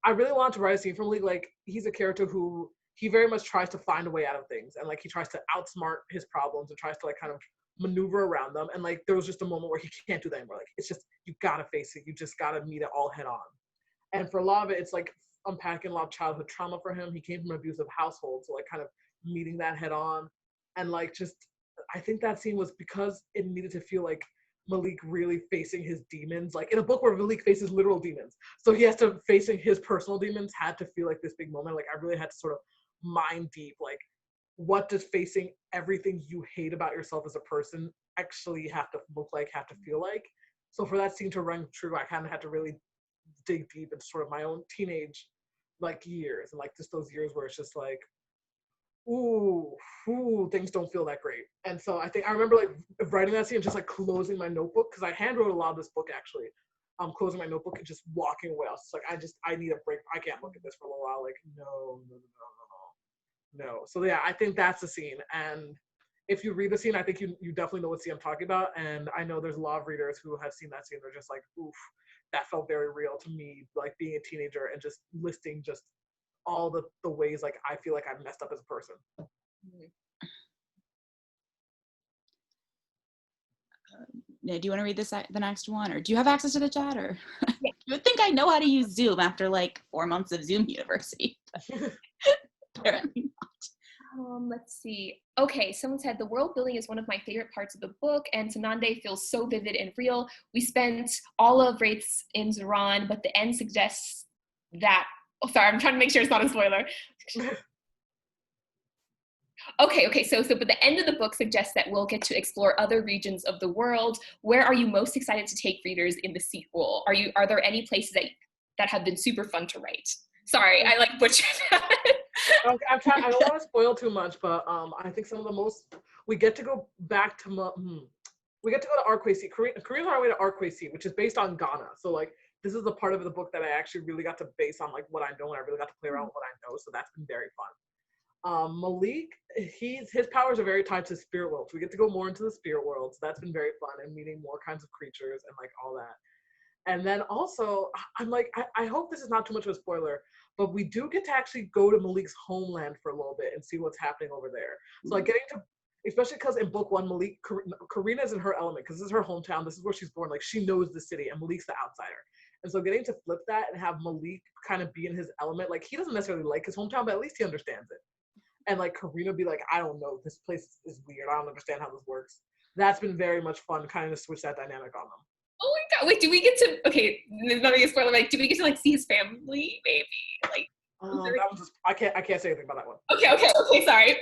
I really want to write a scene from Malik. Like, he's a character who, he very much tries to find a way out of things. And like, he tries to outsmart his problems and tries to like kind of maneuver around them. And like, there was just a moment where he can't do that anymore. Like, it's just, you gotta face it. You just gotta meet it all head on. And for a lot of it, it's like unpacking a lot of childhood trauma for him. He came from an abusive household. So like kind of meeting that head on. And like, just, I think that scene was because it needed to feel like Malik really facing his demons. Like in a book where Malik faces literal demons. So he has to facing his personal demons had to feel like this big moment. Like I really had to sort of mind deep, like what does facing everything you hate about yourself as a person actually have to look like, have to feel like? So for that scene to run true, I kind of had to really dig deep into sort of my own teenage like years and like just those years where it's just like, ooh, things don't feel that great. And so I think I remember like writing that scene and just like closing my notebook because I hand wrote a lot of this book actually. Closing my notebook and just walking away. I was like, I need a break. I can't look at this for a little while. Like, no. So yeah, I think that's the scene. And if you read the scene, I think you definitely know what scene I'm talking about. And I know there's a lot of readers who have seen that scene. They're just like, oof, that felt very real to me. Like being a teenager and just listing just all the ways like I feel like I've messed up as a person. Do you want to read the next one, or do you have access to the chat? Or you would think I know how to use Zoom after like 4 months of Zoom University. Apparently not. Let's see. Okay, someone said the world building is one of my favorite parts of the book, and Sanande feels so vivid and real. We spent all of Rates in Zoran, but the end suggests that. Oh, sorry, I'm trying to make sure it's not a spoiler. Okay, so but the end of the book suggests that we'll get to explore other regions of the world. Where are you most excited to take readers in the sequel? Are there any places that have been super fun to write? Sorry, I like butchered that. Okay, I'm trying. I don't want to spoil too much, but I think some of the most we get to go back to we get to go to Arkway Korea's on our way to Arkway, which is based on Ghana. So like this is the part of the book that I actually really got to base on like what I know, and I really got to play around with what I know. So that's been very fun. Malik, his powers are very tied to spirit worlds. We get to go more into the spirit world, so that's been very fun, and meeting more kinds of creatures and like all that. And then also, I'm like, I hope this is not too much of a spoiler, but we do get to actually go to Malik's homeland for a little bit and see what's happening over there. So like getting to, especially because in book one, Karina's in her element, because this is her hometown, this is where she's born, like she knows the city, and Malik's the outsider. And so getting to flip that and have Malik kind of be in his element, like he doesn't necessarily like his hometown, but at least he understands it. And like Karina be like, I don't know, this place is weird, I don't understand how this works. That's been very much fun, kind of switch that dynamic on them. Oh my god! Wait, do we get to? Okay, nothing is spoiler. Like, do we get to like see his family? Maybe like. That was just, I can't say anything about that one. Okay. Sorry.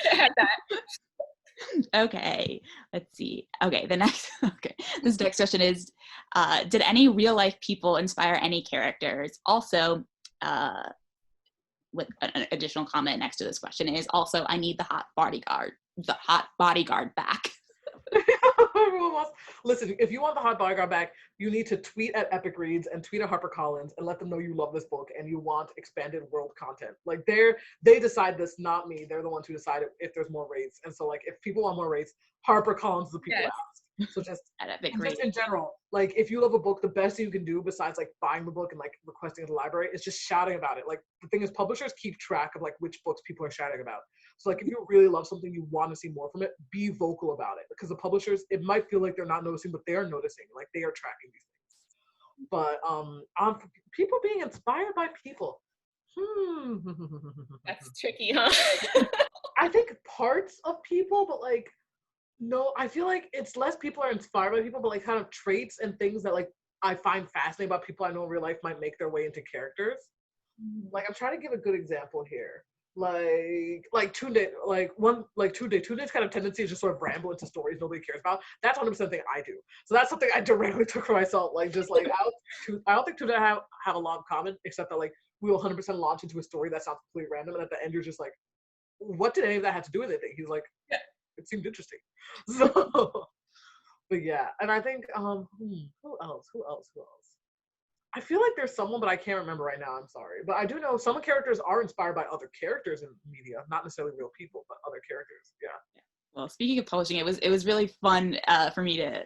I had that. Okay, let's see. Okay, this next question is, did any real life people inspire any characters? Also, with an additional comment next to this question is also, I need the hot bodyguard back. Listen, if you want the hot bodyguard back, you need to tweet at Epic Reads and tweet at HarperCollins and let them know you love this book and you want expanded world content. Like they decide this, not me. They're the ones who decide if there's more rates. And so like if people want more rates, HarperCollins is the people to ask. So just in general, like if you love a book, the best thing you can do besides like buying the book and like requesting it at the library is just shouting about it. Like the thing is, publishers keep track of like which books people are shouting about. So like if you really love something, you want to see more from it, be vocal about it, because the publishers, it might feel like they're not noticing, but they are noticing, like they are tracking these things. But on people being inspired by people. That's tricky, huh? I think parts of people, but like no, I feel like it's less people are inspired by people, but like kind of traits and things that like I find fascinating about people I know in real life might make their way into characters. Like I'm trying to give a good example here. Like Tunde, Tunde's kind of tendency is just sort of ramble into stories nobody cares about. That's 100% the thing I do. So that's something I directly took for myself. Like just like I don't think Tunde have a lot of common, except that like we will 100% launch into a story that sounds completely random, and at the end you're just like, what did any of that have to do with anything? He's like, yeah, it seemed interesting. So, but yeah, and I think who else? I feel like there's someone, but I can't remember right now. I'm sorry. But I do know some characters are inspired by other characters in media, not necessarily real people, but other characters. Yeah. Well, speaking of publishing, it was really fun for me to,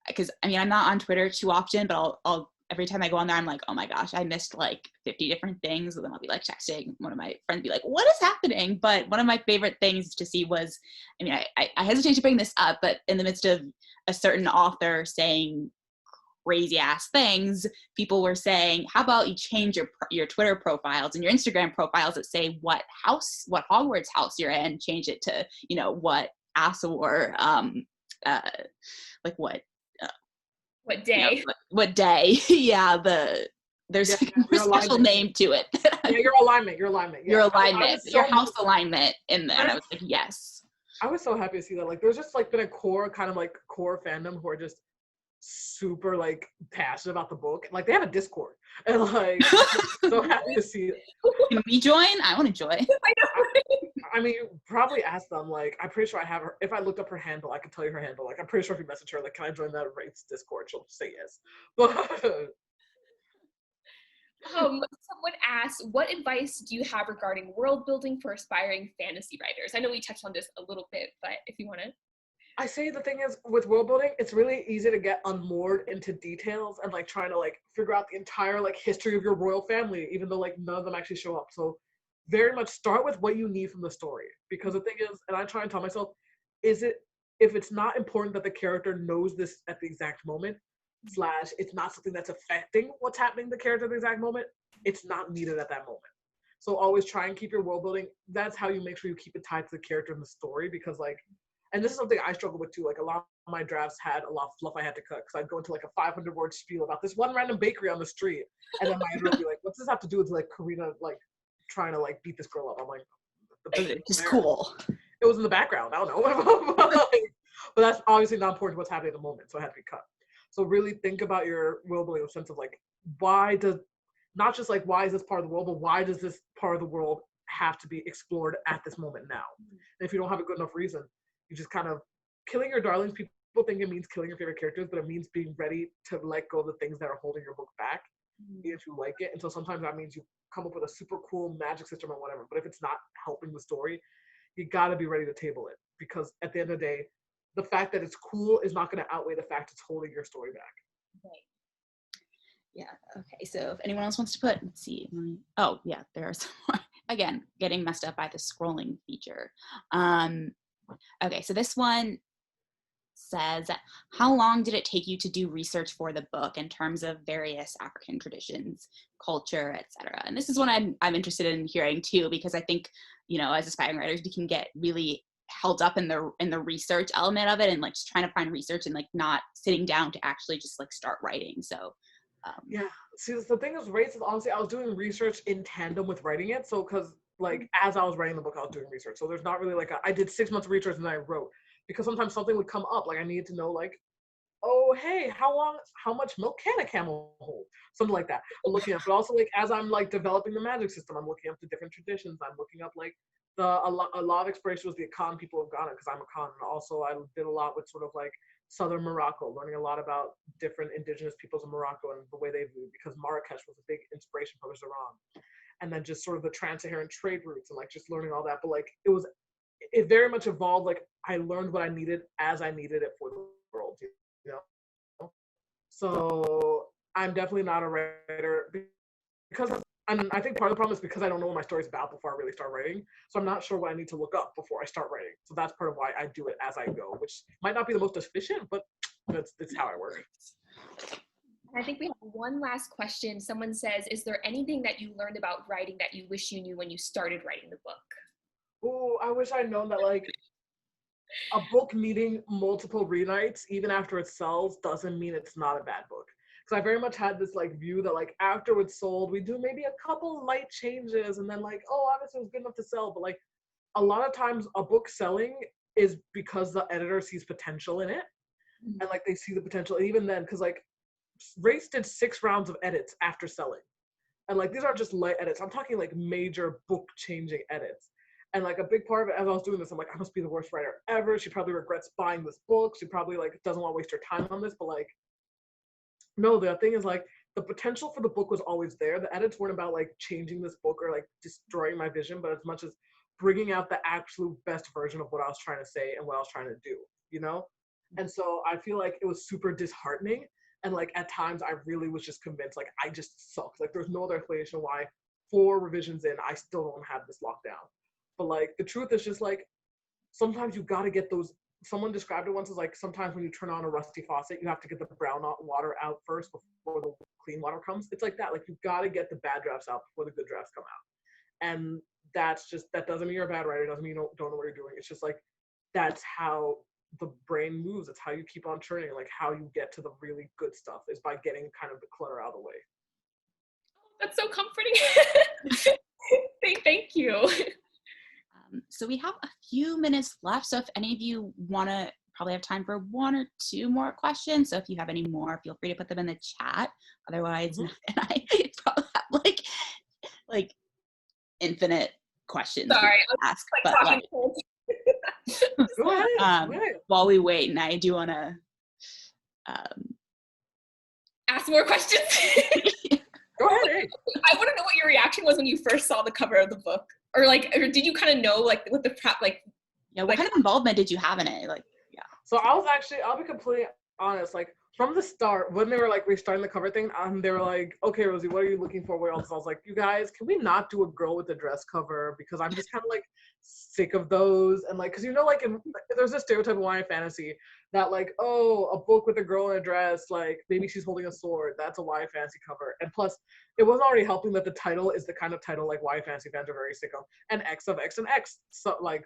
because I mean, I'm not on Twitter too often, but I'll every time I go on there, I'm like, oh my gosh, I missed like 50 different things. And then I'll be like texting one of my friends, be like, what is happening? But one of my favorite things to see was, I mean, I hesitate to bring this up, but in the midst of a certain author saying crazy ass things, people were saying, how about you change your Twitter profiles and your Instagram profiles that say what Hogwarts house you're in, change it to, you know, what Asor, like what day? You know, what day? Yeah, there's like a special name to it. Yeah, your alignment. Yeah. Your alignment, your house alignment in there. And I was like, yes. I was so happy to see that. Like, there's just like been a core fandom who are just super like passionate about the book. Like, they have a Discord, and like, I'm so happy to see it. Can we join? I want to join. I mean, probably ask them. Like, I'm pretty sure I have her. If I looked up her handle, I could tell you her handle. Like, I'm pretty sure if you message her, like, can I join that Wraith's Discord? She'll say yes. But someone asked, what advice do you have regarding world building for aspiring fantasy writers? I know we touched on this a little bit, but if you want to. I say the thing is, with world building, it's really easy to get unmoored into details and like trying to like figure out the entire like history of your royal family, even though like none of them actually show up. So very much start with what you need from the story, because the thing is, and I try and tell myself, if it's not important that the character knows this at the exact moment, / it's not something that's affecting what's happening to the character at the exact moment, it's not needed at that moment. So always try and keep your world building. That's how you make sure you keep it tied to the character in the story, because like, and this is something I struggle with too, like a lot of my drafts had a lot of fluff I had to cut, because I'd go into like a 500-word spiel about this one random bakery on the street, and then my editor would be like, what's this have to do with like Karina like trying to like beat this girl up? I'm like, it's just cool. It was in the background, I don't know. But that's obviously not important to what's happening at the moment, so it had to be cut. So really think about your world building in the sense of like, not just like why is this part of the world, but why does this part of the world have to be explored at this moment now? And if you don't have a good enough reason, you just kind of killing your darlings. People people think it means killing your favorite characters, but it means being ready to let go of the things that are holding your book back, even if you like it. And so sometimes that means you come up with a super cool magic system or whatever, but if it's not helping the story, you gotta be ready to table it, because at the end of the day, the fact that it's cool is not going to outweigh the fact it's holding your story back. Right. Yeah. Okay. So if anyone else wants to put, let's see. Oh yeah, there are some more. Again, getting messed up by the scrolling feature. Okay. So this one says, how long did it take you to do research for the book in terms of various African traditions, culture, etc.? And this is one I'm interested in hearing too, because I think, you know, as aspiring writers, we can get really held up in the research element of it, and like just trying to find research and like not sitting down to actually just like start writing. So yeah, see, the thing is, race is honestly, I was doing research in tandem with writing it. So because like as I was writing the book, I was doing research. So there's not really like I did 6 months of research and then I wrote, because sometimes something would come up, like I needed to know, like, oh hey, how much milk can a camel hold, something like that. I'm looking up, but also like as I'm like developing the magic system, I'm looking up the different traditions. I'm looking up like a lot of inspiration was the Akan people of Ghana, because I'm Akan. And also I did a lot with sort of like southern Morocco, learning a lot about different indigenous peoples of Morocco and the way they viewed, because Marrakesh was a big inspiration for Iran. And then just sort of the trans-Saharan trade routes and like just learning all that. But like it very much evolved. Like I learned what I needed as I needed it for the world, you know? So I'm definitely not a writer, because I think part of the problem is because I don't know what my story's about before I really start writing. So I'm not sure what I need to look up before I start writing. So that's part of why I do it as I go, which might not be the most efficient, but that's how I work. I think we have one last question. Someone says, is there anything that you learned about writing that you wish you knew when you started writing the book? Oh, I wish I'd known that like a book needing multiple rewrites, even after it sells, doesn't mean it's not a bad book. Because I very much had this like view that like after it's sold, we do maybe a couple light changes and then like, oh, obviously it was good enough to sell. But like a lot of times a book selling is because the editor sees potential in it. And like they see the potential. And even then, because like Race did 6 rounds of edits after selling. And like these aren't just light edits. I'm talking like major book changing edits. And like a big part of it, as I was doing this, I'm like, I must be the worst writer ever. She probably regrets buying this book. She probably like doesn't want to waste her time on this. But like, no, the thing is like the potential for the book was always there. The edits weren't about like changing this book or like destroying my vision, but as much as bringing out the absolute best version of what I was trying to say and what I was trying to do, you know? And so I feel like it was super disheartening. And like at times I really was just convinced like I just sucked. Like there's no other explanation why 4 revisions in, I still don't have this locked down. But like the truth is just like sometimes you gotta get those. Someone described it once as like sometimes when you turn on a rusty faucet, you have to get the brown water out first before the clean water comes. It's like that. Like you gotta get the bad drafts out before the good drafts come out. And that's just, that doesn't mean you're a bad writer. It doesn't mean you don't know what you're doing. It's just like that's how the brain moves. It's how you keep on churning. Like how you get to the really good stuff is by getting kind of the clutter out of the way. That's so comforting. Thank you. So we have a few minutes left. So if any of you want to, probably have time for 1 or 2 more questions. So if you have any more, feel free to put them in the chat. Otherwise, and I probably have like infinite questions. Sorry, to ask. Like But like, Go ahead. while we wait, and I do want to ask more questions. Go ahead. I want to know what your reaction was when you first saw the cover of the book, or did you kind of know like what the prep like? Yeah, what kind of involvement did you have in it? Like, yeah. So I'll be completely honest. Like from the start, when they were like restarting the cover thing, they were like, "Okay, Rosie, what are you looking for? Where else?" I was like, "You guys, can we not do a girl with a dress cover? Because I'm just kind of like sick of those." And like, because you know, like there's a stereotype of YA fantasy that like, oh, a book with a girl in a dress, like maybe she's holding a sword. That's a YA fantasy cover. And plus, it wasn't already helping that the title is the kind of title like YA fantasy fans are very sick of, and X of X and X. So like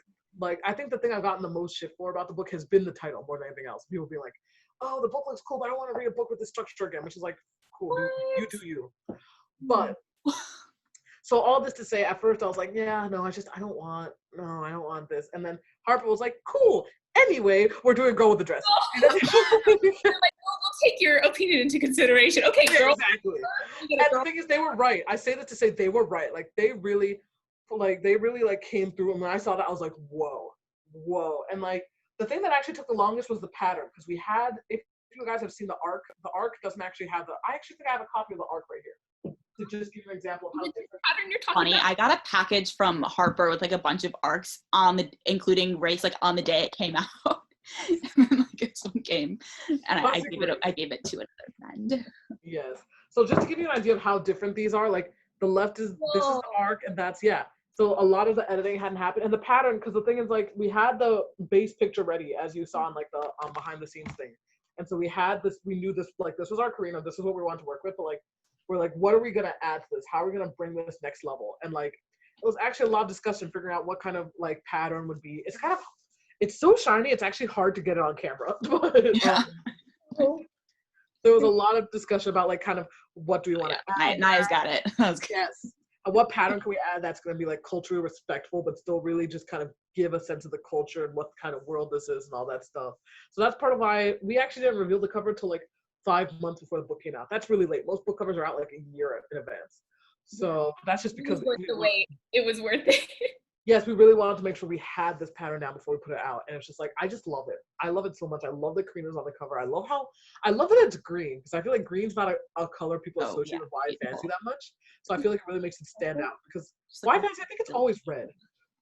I think the thing I've gotten the most shit for about the book has been the title more than anything else. People being like, oh, the book looks cool, but I don't want to read a book with this structure again, which is like, cool, you do you. But so all this to say, at first I was like, yeah, no, I don't want this. And then Harper was like, cool. Anyway, we're doing Girl with the Dress. You're like, we'll take your opinion into consideration. Okay, girl. Exactly. And the thing is, they were right. I say that to say they were right. Like they really came through. And when I saw that, I was like, whoa. And like The thing that actually took the longest was the pattern, because we had, if you guys have seen the arc doesn't actually have I actually think I have a copy of the arc right here. To just give you an example of how different. Pattern you're talking Funny, about? I got a package from Harper with like a bunch of arcs including race, like on the day it came out. And then, like it's one game, and I gave it to another friend. Yes. So just to give you an idea of how different these are, like the left is this is the arc, and that's So a lot of the editing hadn't happened, and the pattern, because the thing is, like, we had the base picture ready, as you saw in like the behind the scenes thing, and so we had this. We knew this, like, this was our Karina. This is what we wanted to work with, but like, we're like, what are we gonna add to this? How are we gonna bring this next level? And like, it was actually a lot of discussion figuring out what kind of like pattern would be. It's so shiny. It's actually hard to get it on camera. But, there was a lot of discussion about like kind of what do we want to add. Naya's got it. Yes. And what pattern can we add that's going to be like culturally respectful, but still really just kind of give a sense of the culture and what kind of world this is and all that stuff. So that's part of why we actually didn't reveal the cover until like 5 months before the book came out. That's really late. Most book covers are out like a year in advance. So that's just because it was worth the wait. It was worth it. Yes, we really wanted to make sure we had this pattern down before we put it out. And it's just like, I just love it. I love it so much. I love the Karinas on the cover. I love that it's green, because I feel like green's not a color people associate with YA fantasy that much. So I feel like it really makes it stand out, because YA fantasy, I think it's always red.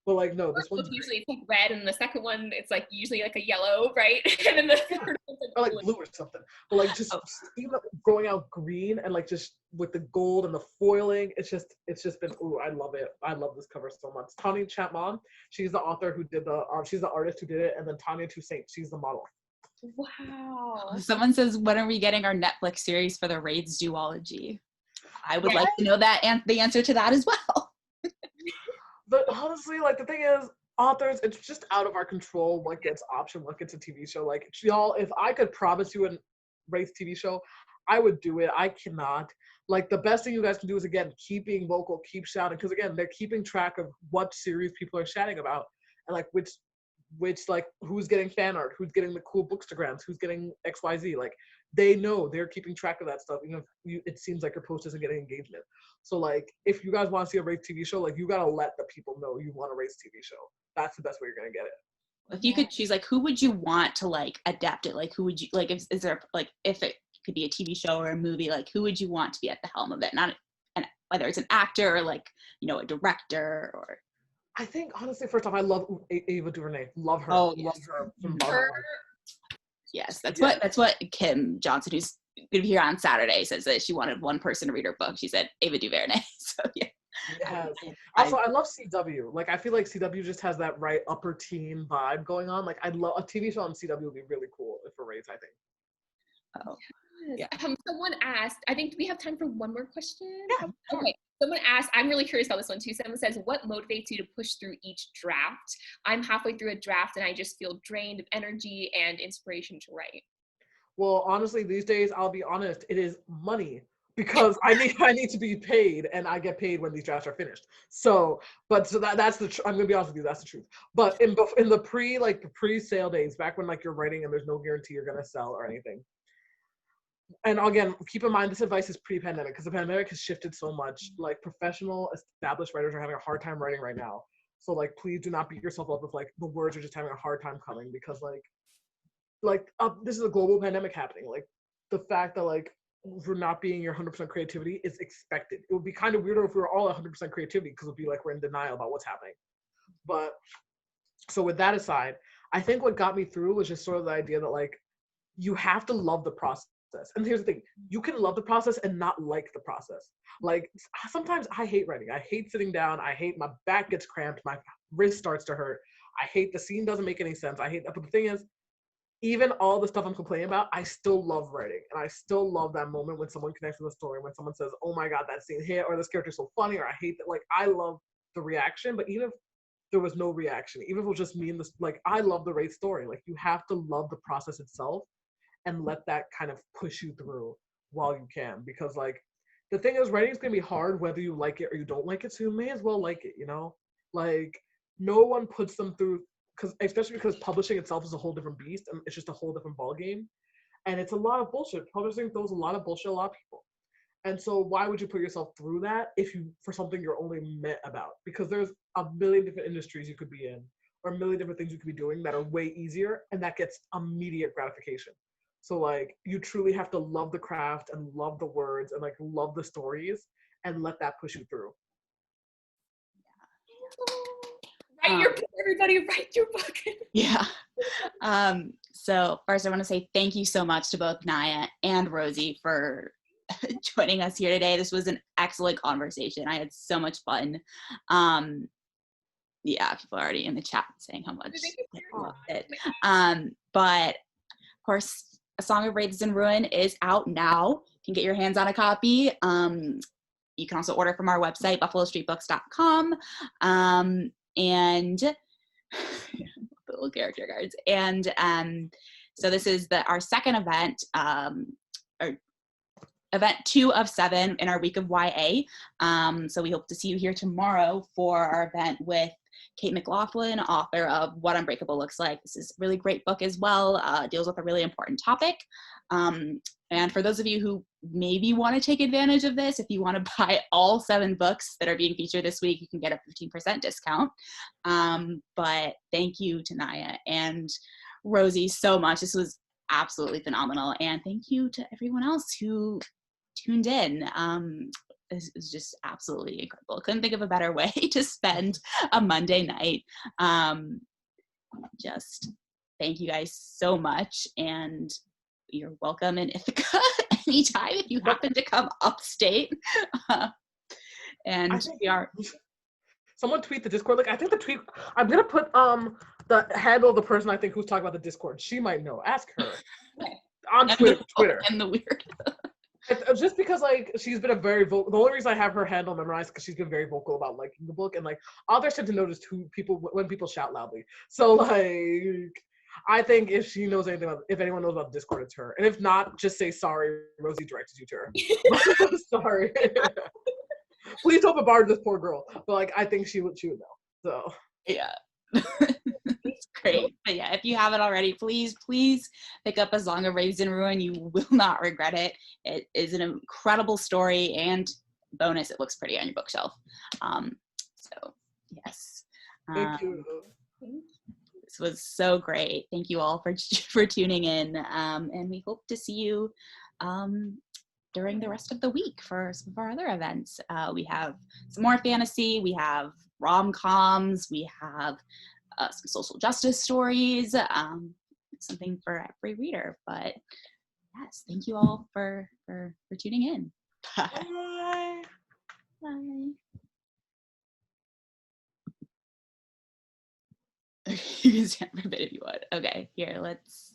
But like, no, this one's usually it's like red, and the second one it's like usually like a yellow, right? And then the third one's or like blue or something. But like just even growing out green and like just with the gold and the foiling, it's just been, ooh, I love it. I love this cover so much. Tanya Chapman, she's the author who did she's the artist who did it, and then Tanya Toussaint, she's the model. Wow. Someone says, when are we getting our Netflix series for the Raids duology? I would like to know that and the answer to that as well. But honestly, like, the thing is, authors, it's just out of our control what gets optioned, what gets a TV show. Like, y'all, if I could promise you a Wraith TV show, I would do it. I cannot. Like, the best thing you guys can do is, again, keep being vocal, keep shouting, because, again, they're keeping track of what series people are chatting about, and, like, which like, who's getting fan art, who's getting the cool bookstagrams, who's getting XYZ. Like, they know, they're keeping track of that stuff, even if it seems like your post isn't getting engagement. So, like, if you guys want to see a Wraith TV show, like, you gotta let the people know you want a Wraith TV show. That's the best way you're gonna get it. If you could choose, like, who would you want to, like, adapt it? Like, who would you, like, is there, like, if it could be a TV show or a movie, like, who would you want to be at the helm of it? Not, and whether it's an actor or, like, you know, a director or. I think, honestly, first off, I love Ava DuVernay. Love her. Oh, love her. Yes, that's what Kim Johnson, who's gonna be here on Saturday, says that she wanted one person to read her book. She said Ava DuVernay. So yeah. Yes. Also, I love CW. Like, I feel like CW just has that right upper teen vibe going on. Like, I'd love a TV show on CW would be really cool for Wraith, I think. Oh. Yes. Yeah. Someone asked, I think, do we have time for one more question? Yeah. Okay. Someone asked, I'm really curious about this one too. Someone says, what motivates you to push through each draft? I'm halfway through a draft and I just feel drained of energy and inspiration to write. Well, honestly, these days, I'll be honest, it is money, because I need to be paid, and I get paid when these drafts are finished. So that's I'm gonna be honest with you, that's the truth. But in the pre-sale days, back when like you're writing and there's no guarantee you're gonna sell or anything. And again, keep in mind, this advice is pre-pandemic, because the pandemic has shifted so much. Like, professional, established writers are having a hard time writing right now. So, like, please do not beat yourself up if, like, the words are just having a hard time coming, because, this is a global pandemic happening. Like, the fact that, like, we're not being your 100% creativity is expected. It would be kind of weirder if we were all 100% creativity, because it would be like we're in denial about what's happening. But, so with that aside, I think what got me through was just sort of the idea that, like, you have to love the process. And here's the thing, you can love the process and not like the process. Like, sometimes I hate writing. I hate sitting down. I hate my back gets cramped. My wrist starts to hurt. I hate the scene doesn't make any sense. I hate that. But the thing is, even all the stuff I'm complaining about, I still love writing. And I still love that moment when someone connects with a story, when someone says, oh my God, that scene hit, or this character's so funny, or I hate that. Like, I love the reaction, but even if there was no reaction, even if it was just me and this, like, I love the Wraith story. Like, you have to love the process itself and let that kind of push you through while you can. Because, like, the thing is, writing is going to be hard whether you like it or you don't like it, so you may as well like it, you know? Like, no one puts them through, especially because publishing itself is a whole different beast, and it's just a whole different ballgame. And it's a lot of bullshit. Publishing throws a lot of bullshit at a lot of people. And so why would you put yourself through that for something you're only met about? Because there's a million different industries you could be in, or a million different things you could be doing that are way easier, and that gets immediate gratification. So like you truly have to love the craft and love the words and like love the stories and let that push you through. Write your book, everybody, write your book. Yeah. So first I want to say thank you so much to both Naia and Rosie for joining us here today. This was an excellent conversation. I had so much fun. Yeah, people are already in the chat saying how much they loved it. But of course, A Song of Roses and Ruin is out now. You can get your hands on a copy. You can also order from our website, buffalostreetbooks.com. And the little character cards. And so this is our second event, or event 2 of 7 in our week of YA. So we hope to see you here tomorrow for our event with Kate McLaughlin, author of What Unbreakable Looks Like. This is a really great book as well. Deals with a really important topic. And for those of you who maybe want to take advantage of this, if you want to buy all 7 books that are being featured this week, you can get a 15% discount. But thank you to Naia and Rosie so much. This was absolutely phenomenal. And thank you to everyone else who tuned in. This is just absolutely incredible. Couldn't think of a better way to spend a Monday night. Just thank you guys so much, and you're welcome in Ithaca anytime if you happen to come upstate. And we are. Someone tweet the Discord. Like I think the tweet. I'm gonna put the handle of the person I think who's talking about the Discord. She might know. Ask her on Twitter. And the weird. It's just because like she's been a very vocal. The only reason I have her handle memorized because she's been very vocal about liking the book, and like authors tend to notice when people shout loudly. So like I think if she knows anything about, if anyone knows about Discord, it's her. And if not, just say sorry. Rosie directed you to her. Sorry. Please don't bombard this poor girl. But like I think she would know. So yeah. It's great. But yeah, if you haven't already, please pick up A Song of Roses and Ruin. You will not regret it. It is an incredible story, and bonus, it looks pretty on your bookshelf. So yes. Thank you. This was so great. Thank you all for tuning in. And we hope to see you during the rest of the week for some of our other events. We have some more fantasy, we have rom-coms, we have some social justice stories, something for every reader. But yes, thank you all for tuning in. Bye. Bye. Bye. You can stand for a bit if you want. Okay, here, let's